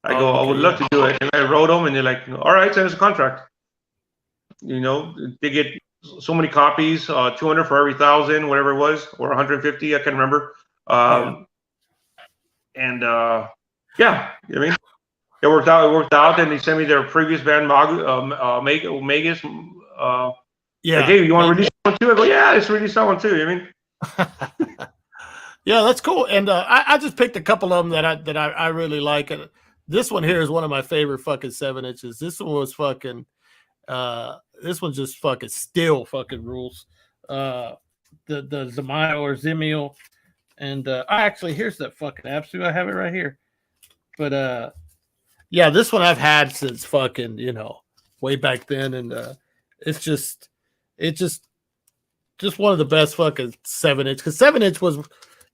I I would love to do it, and I wrote them, and they're like, all right, send us a contract. They get so many copies, 200 for every 1,000, whatever it was, or 150, I can't remember. And it worked out. And they sent me their previous band, Magus. Like, hey, you want to release one too? I go, yeah, let's release that one too. Yeah, that's cool. And I just picked a couple of them that I really like. And this one here is one of my favorite fucking 7-inches. This one was fucking. This one just fucking still fucking rules. The Zamayo or Zimiel. And actually, here's that fucking Apsu. I have it right here. But this one I've had since fucking way back then, and it's just one of the best fucking 7-inch, because 7-inch was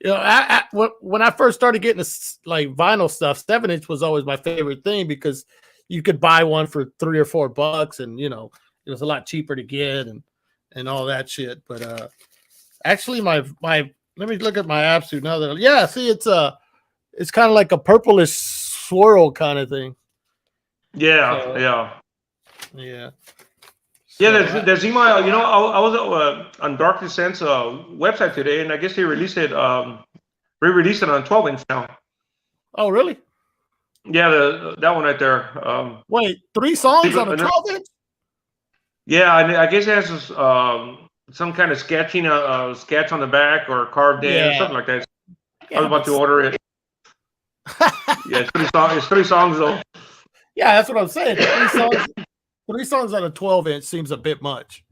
when I first started getting this like vinyl stuff, 7-inch was always my favorite thing, because you could buy one for $3 or $4, and it was a lot cheaper to get and all that shit. But Actually, my let me look at my Absu now. That yeah, see, it's kind of like a purplish swirl kind of thing. Yeah, So, yeah. Yeah. Yeah, there's email. You know, I was on Dark Descent's website today, and I guess they released it, re-released it on 12-inch now. Oh, really? Yeah, that one right there. Wait, 3 songs on a 12-inch? Yeah, I guess it has some kind of sketching, sketch on the back or carved in, something like that. Yeah, I was about to order it. Yeah, it's 3 songs. It's 3 songs though. Yeah, that's what I'm saying. 3 songs on a 12-inch seems a bit much.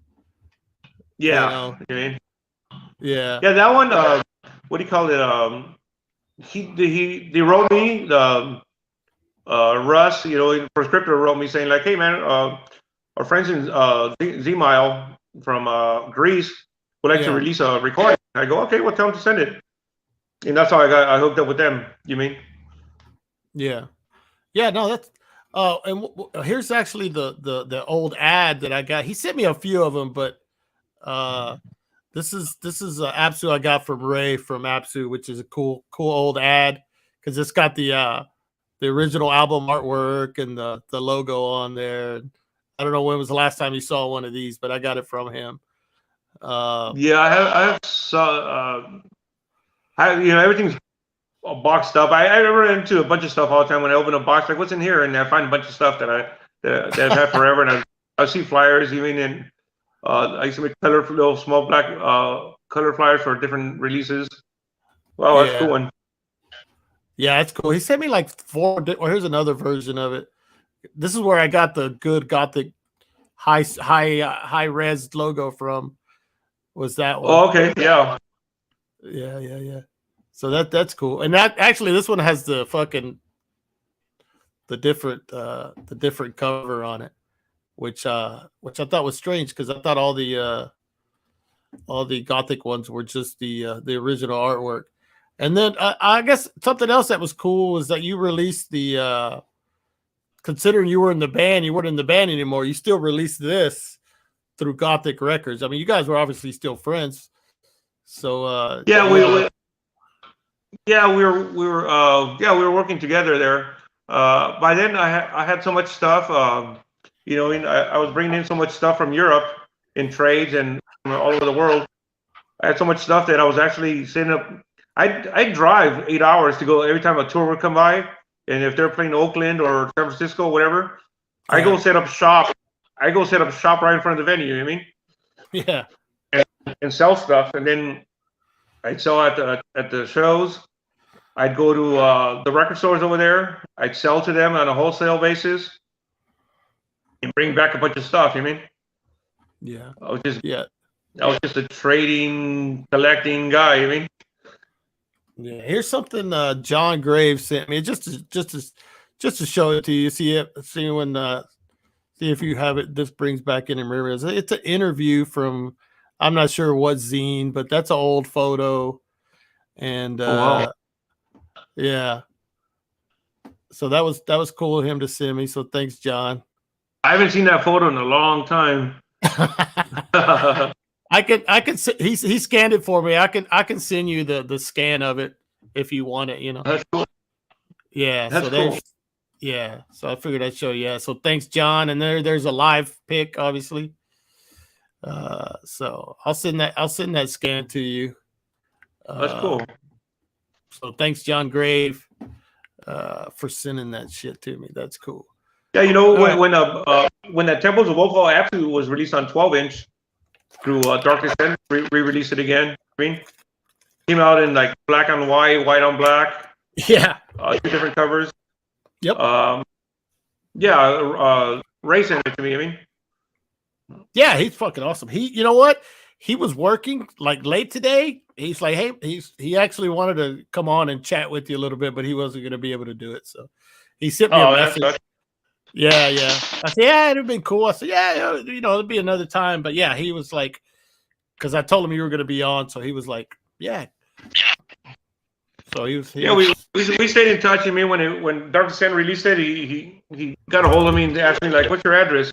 Yeah, you know? I mean, yeah. That one. What do you call it? He wrote me Russ. You know, prescriptor wrote me saying like, hey man, our friends in Z-Mile from Greece would like to release a recording. I go, okay, well, tell them to send it. And that's how I hooked up with them. You mean? Yeah. Yeah, no, that's and here's actually the old ad that I got. He sent me a few of them, but this is Absu I got from Ray from Absu, which is a cool old ad because it's got the original album artwork and the logo on there. I don't know when was the last time you saw one of these, but I got it from him. Yeah, I have saw. Everything's boxed up. I run into a bunch of stuff all the time when I open a box. Like, what's in here? And I find a bunch of stuff that I've had forever. And I see flyers even, and I used to make little small black color flyers for different releases. Wow, that's a cool one. Yeah, it's cool. He sent me like 4. Well, here's another version of it. This is where I got the good Gothic high res logo from. Was that one? Oh, okay, yeah. Yeah. So that's cool. And that actually, this one has the different cover on it, which I thought was strange because I thought all the Gothic ones were just the original artwork. And then I guess something else that was cool was that you released the considering you were in the band, you weren't in the band anymore. You still released this through Gothic Records. I mean, you guys were obviously still friends. So we were working together there. By then I had so much stuff. I was bringing in so much stuff from Europe in trades and all over the world. I had so much stuff that I was actually setting up. I'd drive 8 hours to go every time a tour would come by, and if they're playing Oakland or San Francisco, whatever, I go set up shop. I go set up shop right in front of the venue. You know what I mean? Yeah. And sell stuff, and then I'd sell at the shows. I'd go to the record stores over there. I'd sell to them on a wholesale basis and bring back a bunch of stuff. You know what I mean? Yeah. I was just a trading, collecting guy. You know what I mean? Yeah. Here's something John Graves sent me just to show it to you. See if you have it. This brings back any memories. It's an interview from I'm not sure what zine, but that's an old photo. And yeah. So that was cool of him to send me. So thanks, John. I haven't seen that photo in a long time. I can he scanned it for me. I can send you the scan of it if you want it, you know. That's cool. Yeah, that's so cool. Yeah, so I figured I'd show you. Yeah, so thanks, John. And there's a live pic, obviously. So I'll send that scan to you. That's cool. So thanks, John Grave, for sending that shit to me. That's cool. Yeah, when the Temples of Vocal Absolute was released on 12-inch through Dark Descent, re-released it again. Green came out in like black on white, white on black. Yeah, 2 different covers. Yep. Ray sent it to me. I mean, yeah, he's fucking awesome. You know what? He was working like late today. He's like, hey, he actually wanted to come on and chat with you a little bit, but he wasn't going to be able to do it. So he sent me a message. Yeah. I said, yeah, it'd have been cool. I said, yeah, it'll be another time. But yeah, he was like, because I told him you were going to be on, so he was like, yeah. So he was. We stayed in touch. I mean, when Dark Descent released it, he got a hold of me and asked me like, what's your address?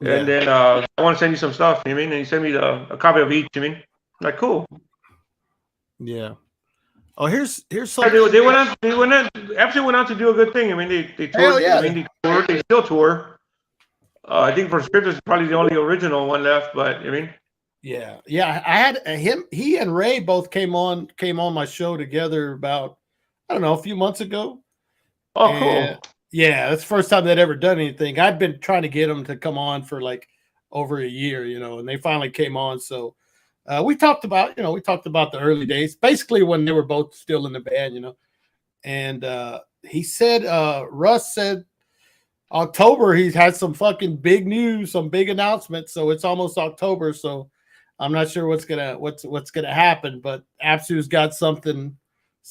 Yeah. And then I want to send you some stuff. You mean? And he sent me a copy of each. You mean? Like, cool. Yeah. Oh, here's Yeah, something. they went on. They went on. Absolutely went on to do a good thing. I mean, they toured. Hell yeah. I mean, they toured. They still tour. I think for Scripters is probably the only original one left. But I mean, yeah. I had him. He and Ray both came on my show together about, I don't know, a few months ago. oh, And, cool. yeah, that's the first time they'd ever done anything. I'd been trying to get them to come on for like over a year, and they finally came on. So we talked about the early days, basically when they were both still in the band, And he said, Russ said, October, he's had some fucking big news, some big announcements. So it's almost October. So I'm not sure what's gonna happen, but Apsu's got something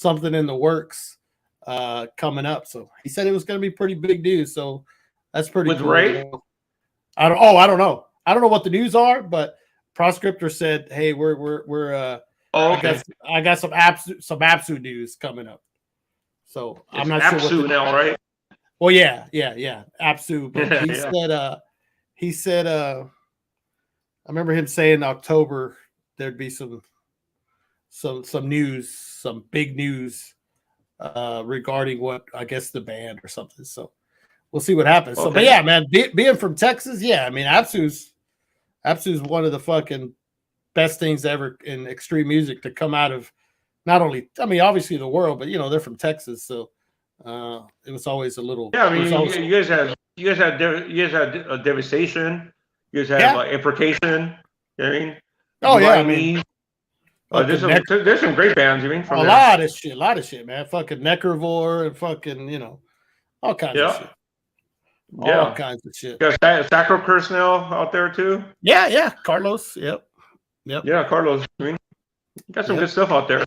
in the works coming up. So he said it was gonna be pretty big news. So that's pretty With cool. Ray? I don't know. I don't know what the news are, but Proscriptor said, "Hey, we're okay. I got some Apsu news coming up." So I'm not sure what Apsu now, right? Well, yeah, Apsu. But he said, I remember him saying in October there'd be some news, some big news regarding what, I guess, the band or something. So we'll see what happens. Okay. So, but yeah, man, being from Texas, yeah, I mean, Apsu's one of the fucking best things ever in extreme music to come out of, not only, I mean, obviously the world, but they're from Texas, so it was always a little. Yeah, I mean, you guys had Devastation. You guys have Imprecation. You know what I mean? Oh yeah, I mean, there's some great bands. I mean, from a lot of shit, man. Fucking Necrovore and fucking all kinds of shit. All kinds of shit. You got Sacro Curse now out there too. Yeah, Carlos. Yep. Yeah, Carlos. I mean, you got some good stuff out there.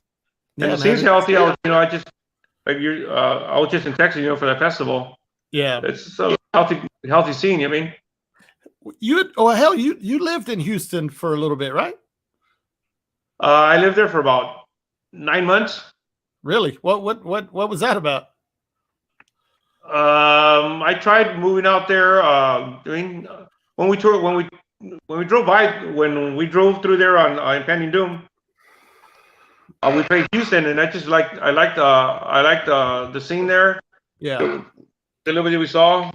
And it seems healthy. I was just in Texas, for that festival. Yeah, it's a healthy scene. I mean, you lived in Houston for a little bit, right? I lived there for about 9 months. Really? What was that about? I tried moving out there. When we drove through there on Impending Doom. We played Houston, and I liked the scene there. Yeah. The little bit we saw,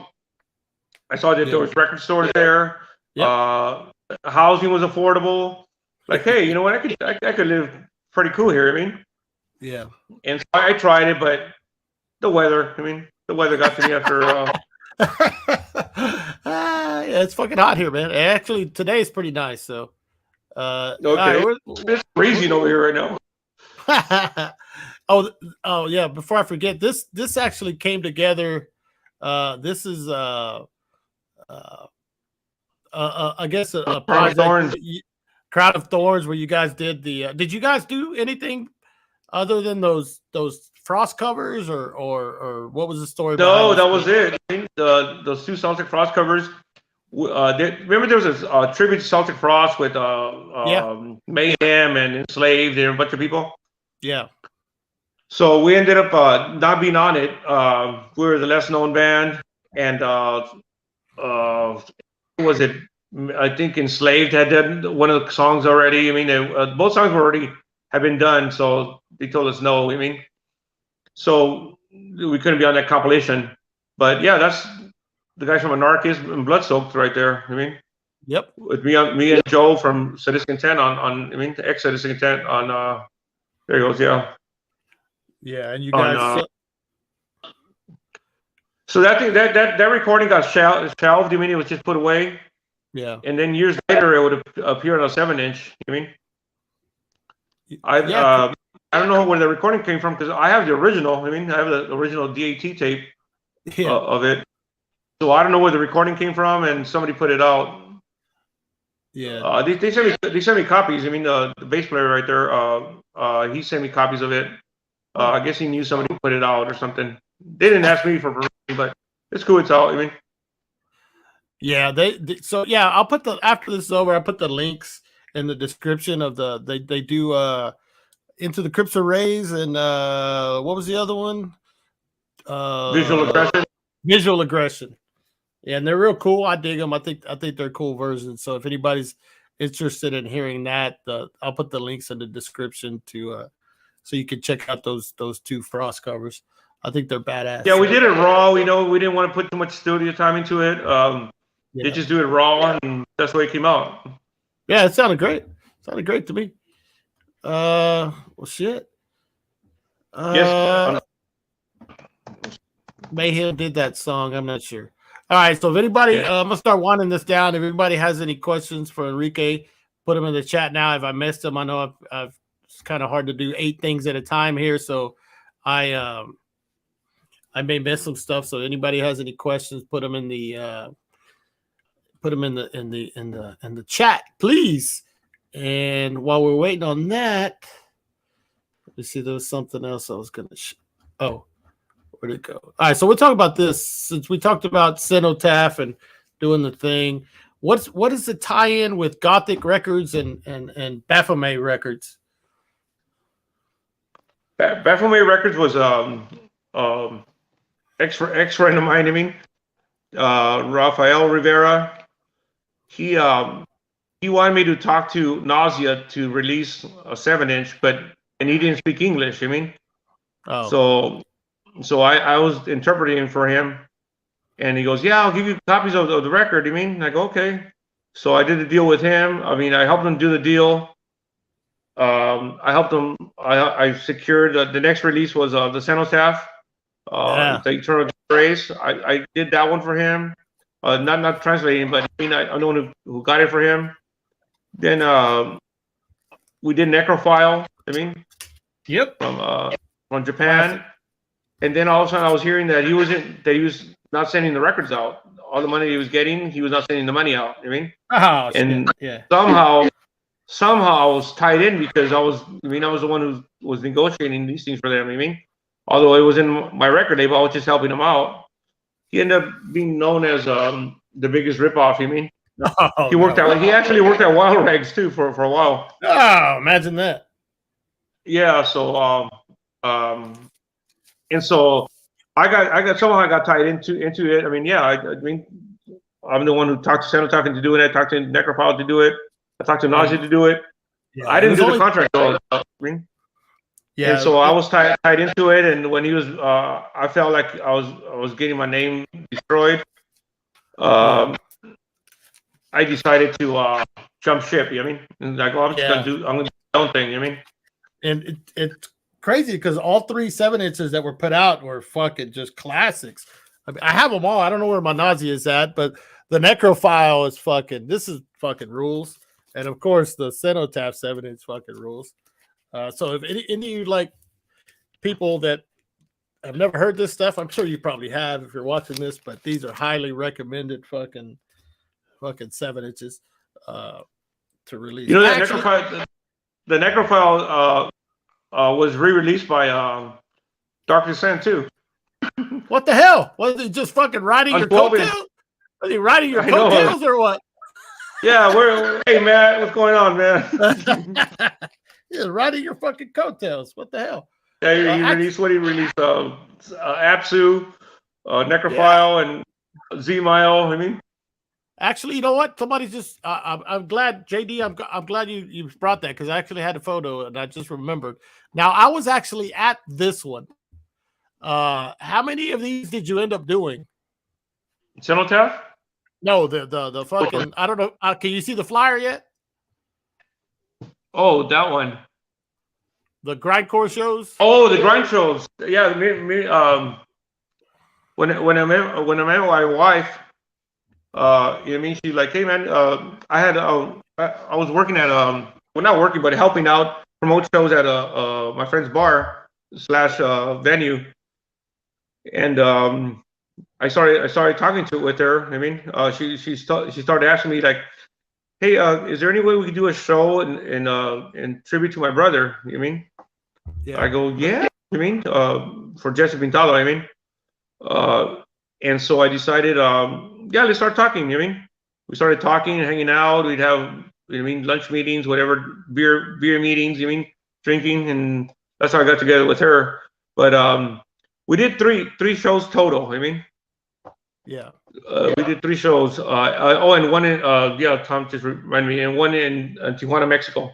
I saw that there was record stores there. Yep. Housing was affordable. Like, hey, you know what? I could live pretty cool here. I mean, yeah. And so I tried it, but the weather. I mean, the weather got to me after. Yeah, it's fucking hot here, man. Actually, today is pretty nice. So, okay, it's freezing over here right now. oh yeah, before I forget, this actually came together. This is I guess a project, Crown of Thorns, where you guys did did you guys do anything other than those Frost covers, or what was the story? No, that was it. I think those two Celtic Frost covers. Remember there was a tribute to Celtic Frost with Mayhem and Enslaved and a bunch of people. Yeah. So we ended up not being on it. We were the less known band, and was it? I think Enslaved had done one of the songs already. I mean, both songs had been done, so they told us no. I mean, so we couldn't be on that compilation. But yeah, that's the guys from Anarchist and Bloodsoaked right there. I mean, yep. With me and Joe from Sadistic Intent on the ex Sadistic Intent on. There he goes, yeah. Yeah, and you guys. So that recording got shelved. I mean, it was just put away. Yeah. And then years later, it would appear on a 7-inch. I mean, I don't know where the recording came from, because I have the original. I mean, I have the original DAT tape of it. So I don't know where the recording came from, and somebody put it out. Yeah. They sent me copies. I mean, the bass player right there, he sent me copies of it. I guess he knew somebody put it out or something. They didn't ask me for permission, but it's cool. It's out. I mean, yeah. So yeah, I'll put after this is over, I'll put the links in the description of they do Into the Crypts Arrays, and what was the other one? Visual Aggression. Visual Aggression. Yeah, and they're real cool. I dig them. I think they're cool versions. So if anybody's interested in hearing that, I'll put the links in the description to so you can check out those 2 Frost covers. I think they're badass. Yeah, we did it raw. We didn't want to put too much studio time into it. They just do it raw, and that's the way it came out. Yeah, it sounded great. Sounded great to me. Well, shit. Yes. Mayhem did that song. I'm not sure. All right, so if anybody, I'm gonna start winding this down. If anybody has any questions for Enrique, put them in the chat now. If I missed them, I know it's kind of hard to do 8 things at a time here, so I may miss some stuff. So anybody has any questions, put them in the chat, please. And while we're waiting on that, let me see. There was something else I was gonna. Where'd it go? All right, so we'll talk about this since we talked about Cenotaph and doing the thing. What is the tie-in with Gothic Records and Baphomet Records? Baphomet Records was ex-friend of mine. I mean, Rafael Rivera. He wanted me to talk to Nausea to release a 7-inch, and he didn't speak English. I mean, so I was interpreting for him, and he goes, "Yeah, I'll give you copies of the record." I mean, I go, "Okay." So I did the deal with him. I mean, I helped him do the deal. I helped him. I secured the next release was the Cenotaph, the Eternal Grace. I did that one for him. Not translating, but I mean, I'm the one who got it for him. Then we did Necrophile. I mean, from Japan. And then all of a sudden, I was hearing that he was not sending the records out. All the money he was getting, he was not sending the money out. I mean, somehow I was tied in because I was the one who was negotiating these things for them. I mean, although it was in my record label, I was just helping him out. He ended up being known as the biggest ripoff. I mean, he actually worked at Wild Rags too for a while. Oh, imagine that. Yeah. So and so I got tied into it. I mean, yeah. I mean, I'm the one who talked to Cenotaph into doing it. I talked to Necrophile to do it. I talked to Nausea to do it. Yeah, I didn't do the contract though. I mean, and so I was tied into it. And when he was, I felt like I was getting my name destroyed. I decided to jump ship. You know what I mean? And like, I'm gonna do my own thing. You know what I mean? And it's crazy because all 3 7-inches that were put out were fucking just classics. I mean, I have them all. I don't know where my Nausea is at, but the Necrophile is fucking. This is fucking rules. And of course, the Cenotaph 7-inch fucking rules. So if any of you like people that have never heard this stuff, I'm sure you probably have if you're watching this, but these are highly recommended fucking 7-inches to release. You know, the Necrophile was re-released by Dark Descent too. What the hell? Was he just fucking riding your coattails? Was he riding your coattails or what? Yeah, hey man, what's going on, man? He's riding your fucking coattails. What the hell? Yeah, he released Apsu, Necrophile, and Z-Mile. I mean, actually, you know what? Somebody just I'm glad, JD. I'm glad you brought that because I actually had a photo and I just remembered. Now I was actually at this one. How many of these did you end up doing? Cenotaph? No, the fucking. I don't know. Can you see the flyer yet? Oh, that one. The grindcore shows. Oh, the grind shows. Yeah, when I met my wife, you know what I mean, she's like, "Hey man, I was working at well, not working, but helping out promote shows at my friend's bar / venue, and I started talking with her. I mean, she started asking me like, "Hey, is there any way we could do a show in tribute to my brother?" You know what I mean? Yeah. I go, "Yeah." I mean, for Jesse Pintado. I mean, and so I decided, yeah, let's start talking. You know what I mean? We started talking and hanging out. We'd have, you know what I mean, lunch meetings, whatever, beer meetings. You know what I mean, drinking, and that's how I got together with her. But we did three shows total. I mean. Yeah. We did 3 shows. Oh, and one in yeah, Tom just reminded me, and one in Tijuana, Mexico.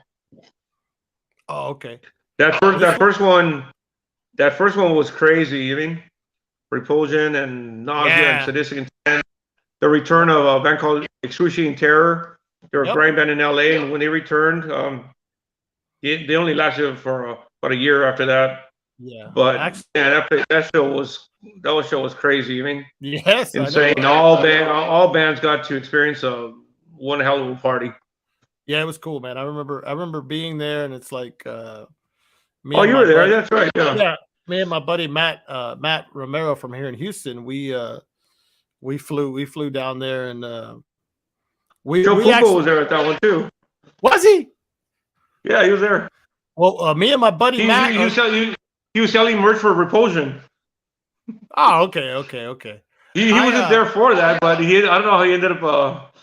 Oh, okay. That first one was crazy. You mean Repulsion and Nausea and Sadistic Intent. The return of a band called Excruciating Terror. They were a grind band in LA, and when they returned, they only lasted for about a year after that. Yeah, but yeah, that show was crazy. I mean, yes, insane. All bands got to experience one hell of a party. Yeah, it was cool, man. I remember being there, and it's like me. Oh, you were there? That's right. Yeah. Yeah, me and my buddy Matt Romero from here in Houston. We flew down there, and Joe Pupo was there at that one too. Was he? Yeah, he was there. Well, me and my buddy Matt. He was selling merch for Repulsion. Oh, okay. He wasn't there for that, but I don't know how he ended up.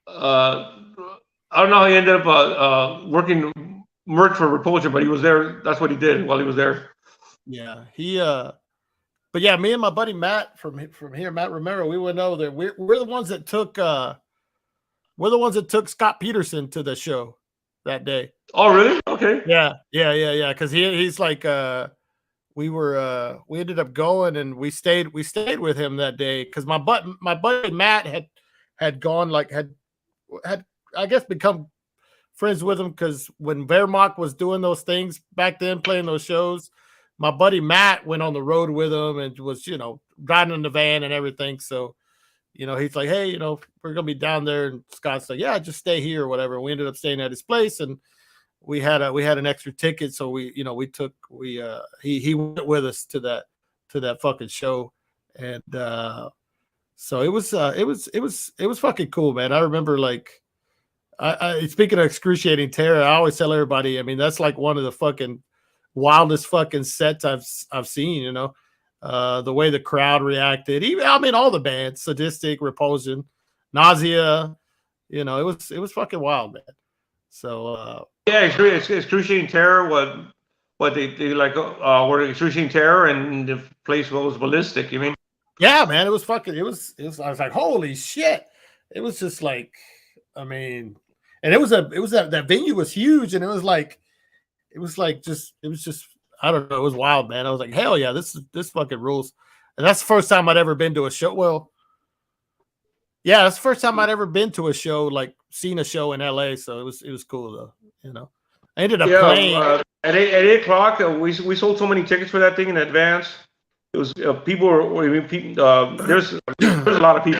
I don't know how he ended up working merch for Repulsion, but he was there. That's what he did while he was there. Yeah, but yeah, me and my buddy Matt from here, Matt Romero, we went over there. We're the ones that took Scott Peterson to the show that day. Oh, really? Okay. Yeah. Because he's like, we ended up going, and we stayed with him that day because my buddy Matt had gone, like had I guess become friends with him because when Wehrmacht was doing those things back then, playing those shows, my buddy Matt went on the road with him and was, riding in the van and everything. So, he's like, hey, we're gonna be down there, and Scott's like, yeah, just stay here or whatever. We ended up staying at his place, and we had an extra ticket, so he went with us to that fucking show, and so it was fucking cool, man. I remember, like, I speaking of Excruciating Terror, I always tell everybody, I mean, that's like one of the fucking wildest fucking sets I've seen, the way the crowd reacted, even, I mean, all the bands, Sadistic, Repulsion, Nausea, it was fucking wild, man. So yeah, Excruciating Terror, what they like were Excruciating Terror, and the place was Ballistic, you mean? Yeah, man, it was I was like, holy shit. It was just like, I mean, and that venue was huge, and it was just I don't know, it was wild, man. I was like, hell yeah, this fucking rules. And that's the first time I'd ever been to a show. Well, yeah, that's the first time I'd ever been to a show, like seen a show in LA. So it was cool though, I ended up playing at 8 o'clock. We sold so many tickets for that thing in advance. It was people were there's a lot of people.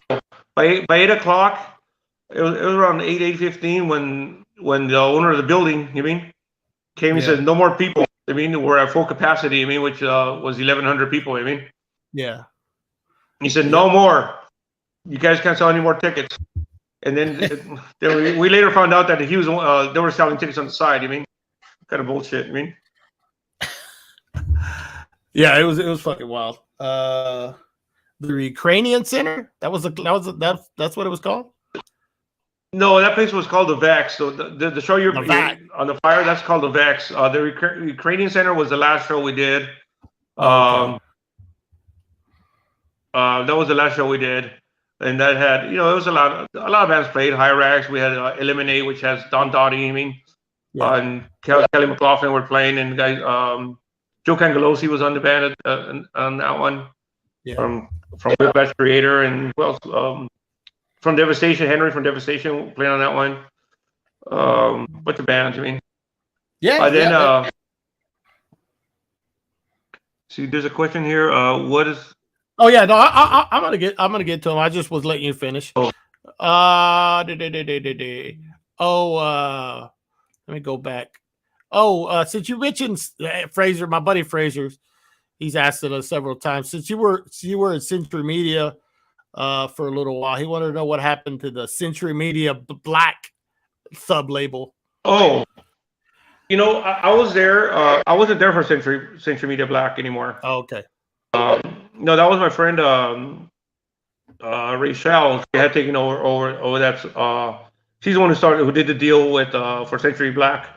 By 8 o'clock, it was around 8:15 when the owner of the building, came and said no more people. We're at full capacity. Which was 1,100 people. Yeah. He said no more. You guys can't sell any more tickets. And then we later found out that he was they were selling tickets on the side. Kind of bullshit. Yeah, it was fucking wild. The Ukrainian Center. That's what it was called. No, that place was called the Vex. So the show you're on the fire, that's called the Vex. The Ukrainian Center was the last show we did. That was the last show we did, and that had it was a lot of bands played. Hyrax, we had Eliminate, which has Don Dottie, and Kelly McLaughlin were playing, and guys Joe Cangalosi was on the band on that one. Yeah. From Whiplash Creator, and who else? From Devastation, Henry from Devastation playing on that one. What the bands, Yeah. Then see, there's a question here. What is? Oh yeah, no, I'm gonna get to him. I just was letting you finish. Oh. Let me go back. Since you mentioned Fraser, my buddy Fraser, he's asked us several times. Since you were at Century Media for a little while, he wanted to know what happened to the Century Media Black sub label. Oh, I was there. I wasn't there for Century Media Black anymore. Oh, okay. No, that was my friend Rachel. She had taken over that. She's the one who did the deal with for Century Black.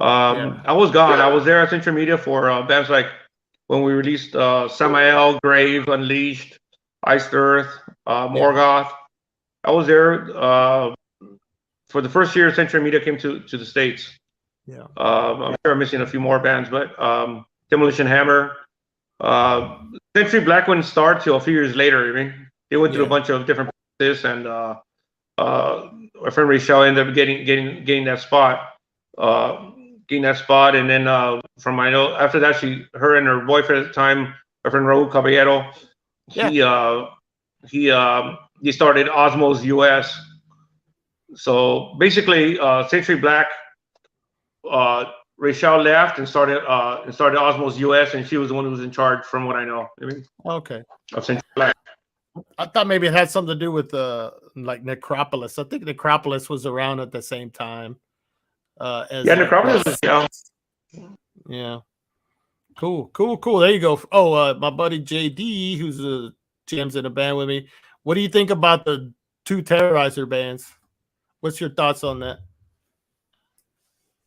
I was gone. I was there at Century Media for bands like when we released Samael, Grave, Unleashed, Iced Earth, Morgoth. I was there for the first year Century Media came to the States. Yeah. I'm sure I'm missing a few more bands, but Demolition Hammer. Century Black wouldn't start till a few years later. I mean, they went through a bunch of different places, and my friend Rachel ended up getting that spot. And then from I know after that, her and her boyfriend at the time, my friend Raul Caballero, he started Osmos US. So basically, Century Black, Rachel left and started Osmos US, and she was the one who was in charge, from what I know. I mean, okay. Of Century Black. I thought maybe it had something to do with like Necropolis. I think Necropolis was around at the same time. Necropolis. Yeah. Cool. There you go. Oh, my buddy JD, who's jams in a band with me. What do you think about the 2 Terrorizer bands? What's your thoughts on that?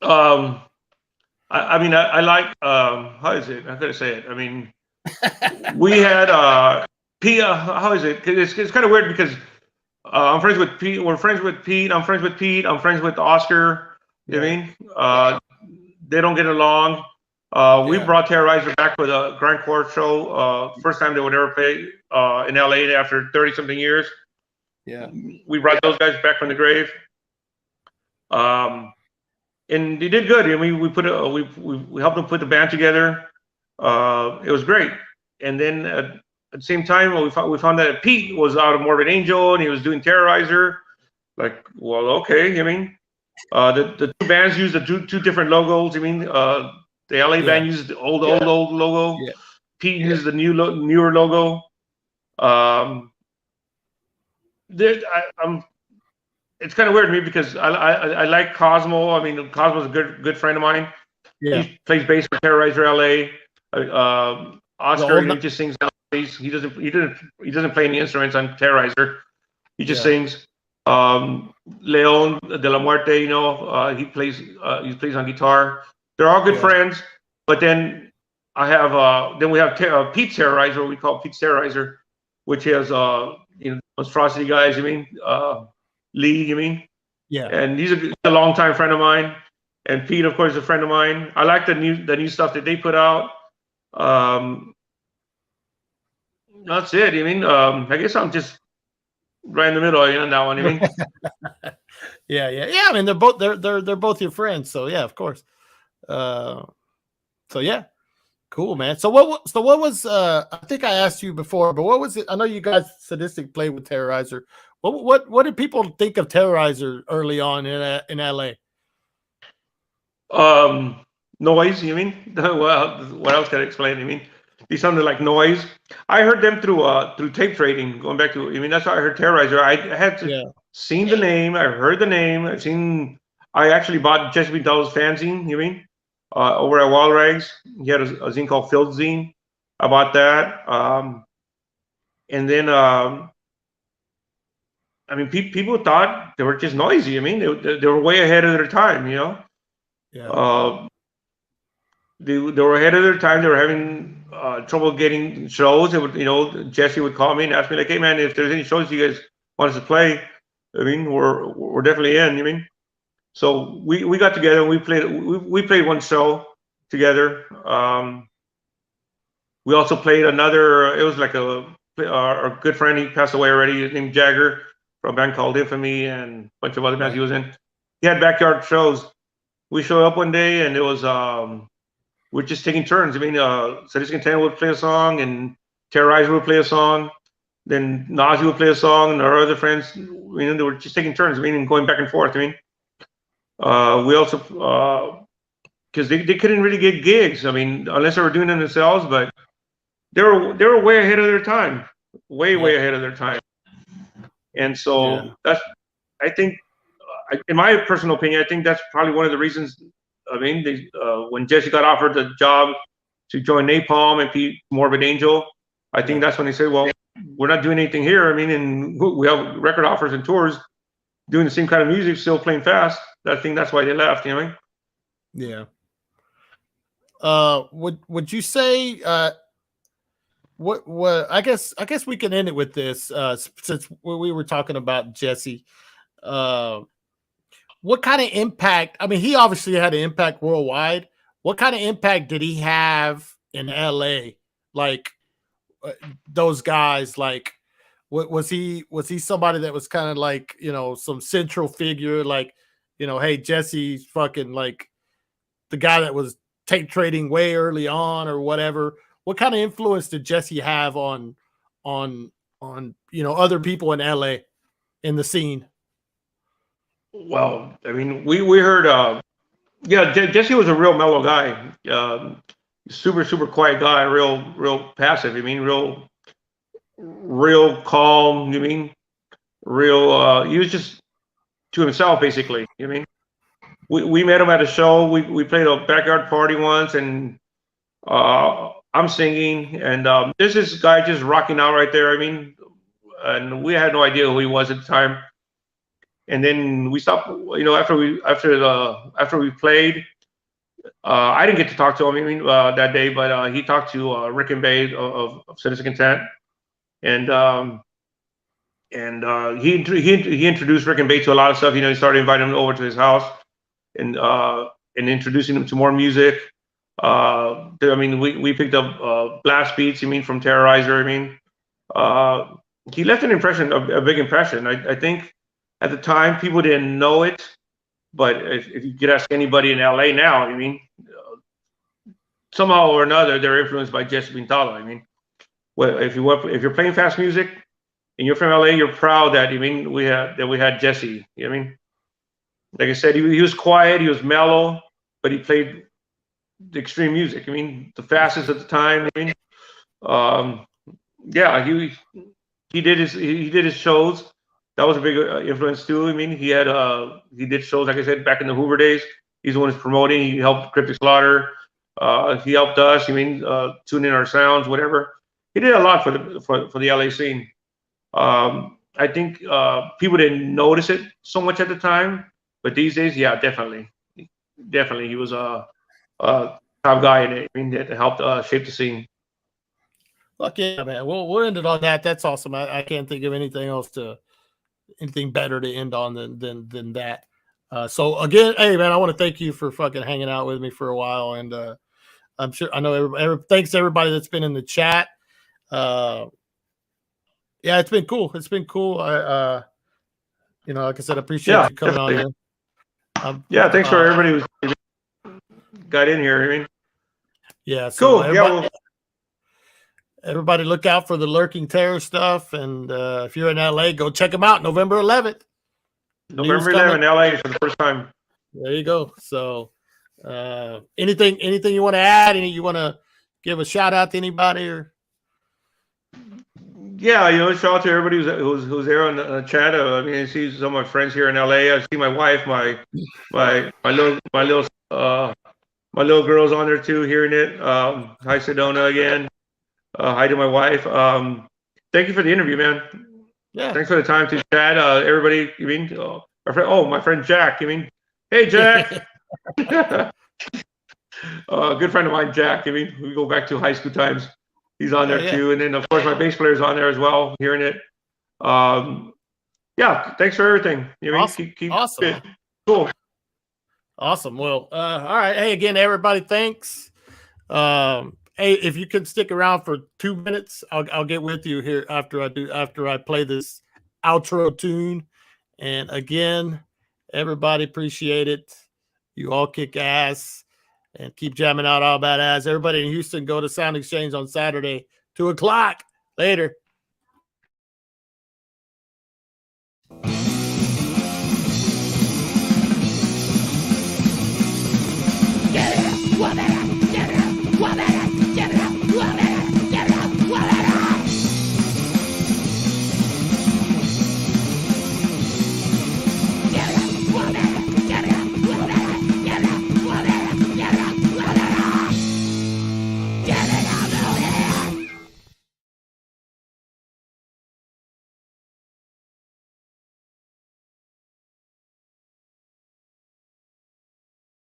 I mean, I like how is it? How could I say it? I mean, we had how is it? It's kind of weird because I'm friends with Pete. We're friends with Pete. I'm friends with Pete. I'm friends with Oscar. You know what I mean? They don't get along. We brought Terrorizer back with a Grand Court show. First time they would ever play in LA after 30-something years. Yeah. We brought those guys back from the grave. And they did good. I mean, we helped them put the band together. It was great. And then at the same time, we found that Pete was out of Morbid Angel and he was doing Terrorizer. Like, well, okay. I mean, the 2 bands used the two different logos. I mean, the LA band used the old logo. Yeah. Pete used the newer logo. It's kind of weird to me because I like Cosmo. I mean, Cosmo's a good friend of mine. Yeah. He plays bass for Terrorizer LA. Oscar, he just sings. He doesn't play any instruments on Terrorizer. He just sings. Leon de la Muerte, you know, he plays on guitar. They're all good friends. But then we have Pete's Terrorizer. We call Pete's Terrorizer, which has Monstrosity guys. I mean, Lee. You mean? Yeah. And he's a longtime friend of mine. And Pete, of course, is a friend of mine. I like the new stuff that they put out. That's it. I mean, I guess I'm just right in the middle on that one. I mean, yeah. I mean, they're both your friends, so yeah, of course. So yeah, cool, man. So what was I think I asked you before, but what was it? I know you guys Sadistic played with Terrorizer. What did people think of Terrorizer early on in LA? Noise. You mean? Well, what else can I explain? I mean, they sounded like Noise. I heard them through tape trading. Going back to, I mean, that's how I heard Terrorizer. I had seen the name. I heard the name. I actually bought Jesse Bindell's fanzine. You mean? Over at Wild Rags, he had a zine called Field Zine. I bought that. And then, I mean, people thought they were just noisy. I mean, they were way ahead of their time. You know. Yeah. They were ahead of their time. They were having trouble getting shows. It would, Jesse would call me and ask me like, "Hey man, if there's any shows you guys want us to play, I mean, we're definitely in." You mean? So we got together and we played one show together. We also played another. It was like our good friend. He passed away already. His name Jagger from a band called Infamy and a bunch of other bands he was in. He had backyard shows. We showed up one day and it was we're just taking turns. I mean, Sadistic Intent would play a song and Terrorizer would play a song. Then Nazi would play a song and our other friends, they were just taking turns. I mean, and going back and forth. I mean. We also, because they couldn't really get gigs. I mean, unless they were doing it themselves, but they were way ahead of their time, way ahead of their time. And so that's, I think, in my personal opinion, I think that's probably one of the reasons. I mean, when Jesse got offered the job to join Napalm and Pete Morbid Angel, I think that's when they said, well, we're not doing anything here. I mean, and we have record offers and tours, doing the same kind of music, still playing fast. I think that's why they left, you know what I mean? Yeah. Would you say what I guess we can end it with this, since we were talking about Jesse. What kind of impact? I mean, he obviously had an impact worldwide. What kind of impact did he have in LA? Like those guys, like what was he somebody that was kind of like, you know, some central figure, like, you know, hey, Jesse's fucking like the guy that was tape trading way early on or whatever? What kind of influence did Jesse have on you know, other people in LA in the scene? Well, I mean, we heard, yeah, Jesse was a real mellow guy, super quiet guy, real passive. I mean, real calm. You mean, real. He was just to himself, basically. You mean, we met him at a show. We played a backyard party once, and I'm singing, and there's this guy just rocking out right there. I mean, and we had no idea who he was at the time. And then we stopped, you know, after we played. I didn't get to talk to him, I mean, that day, but he talked to Rick and Bay of Sadistic Intent, and he introduced Rick and Bay to a lot of stuff. You know, he started inviting them over to his house, and introducing them to more music. I mean, we picked up blast beats. You mean, from Terrorizer? I mean, he left an impression, a big impression. I think at the time people didn't know it, but if you could ask anybody in LA now, I mean, somehow or another they're influenced by Jesse Pintala. I mean, well, if you're playing fast music and you're from LA, you're proud that, I mean, we had Jesse. You know what I mean? Like I said, he was quiet, he was mellow, but he played the extreme music. I mean, the fastest at the time. I mean, yeah, he did his shows. That was a big influence too. I mean, he did shows, like I said, back in the Hoover days. He's the one who's promoting. He helped Cryptic Slaughter. He helped us. I mean, tune in our sounds, whatever. He did a lot for the LA scene. I think people didn't notice it so much at the time, but these days, yeah, definitely, he was a top guy in it. I mean, that helped shape the scene. Fuck yeah, man. We'll end it on that. That's awesome. I can't think of anything better to end on than that. So again, hey man, I want to thank you for fucking hanging out with me for a while, and I know thanks to everybody that's been in the chat. Yeah, it's been cool. You know, like I said, I appreciate you coming on in. Yeah, thanks for everybody who's got in here. I mean, yeah, so cool. Everybody look out for the Lurking Terror stuff. And if you're in LA, go check them out. November 11th. November 11th, LA for the first time. There you go. So anything you want to add? You want to give a shout out to anybody? Or? Yeah, you know, shout out to everybody who's there on the chat. I mean, I see some of my friends here in LA. I see my wife, my little girl's on there too, hearing it. Hi, Sedona again. Hi to my wife. Thank you for the interview, man. Yeah. Thanks for the time to chat. Everybody, you mean, my friend Jack. You mean, hey Jack. Good friend of mine, Jack. I mean, we go back to high school times. He's on there too, and then of course my bass player's on there as well, hearing it. Yeah, thanks for everything. You mean, awesome. Keep awesome. It. Cool. Awesome. Well, all right. Hey, again, everybody, thanks. Hey, if you can stick around for 2 minutes, I'll get with you here after I play this outro tune. And again, everybody, appreciate it. You all kick ass and keep jamming out all badass. Everybody in Houston, go to Sound Exchange on Saturday, 2:00. Later.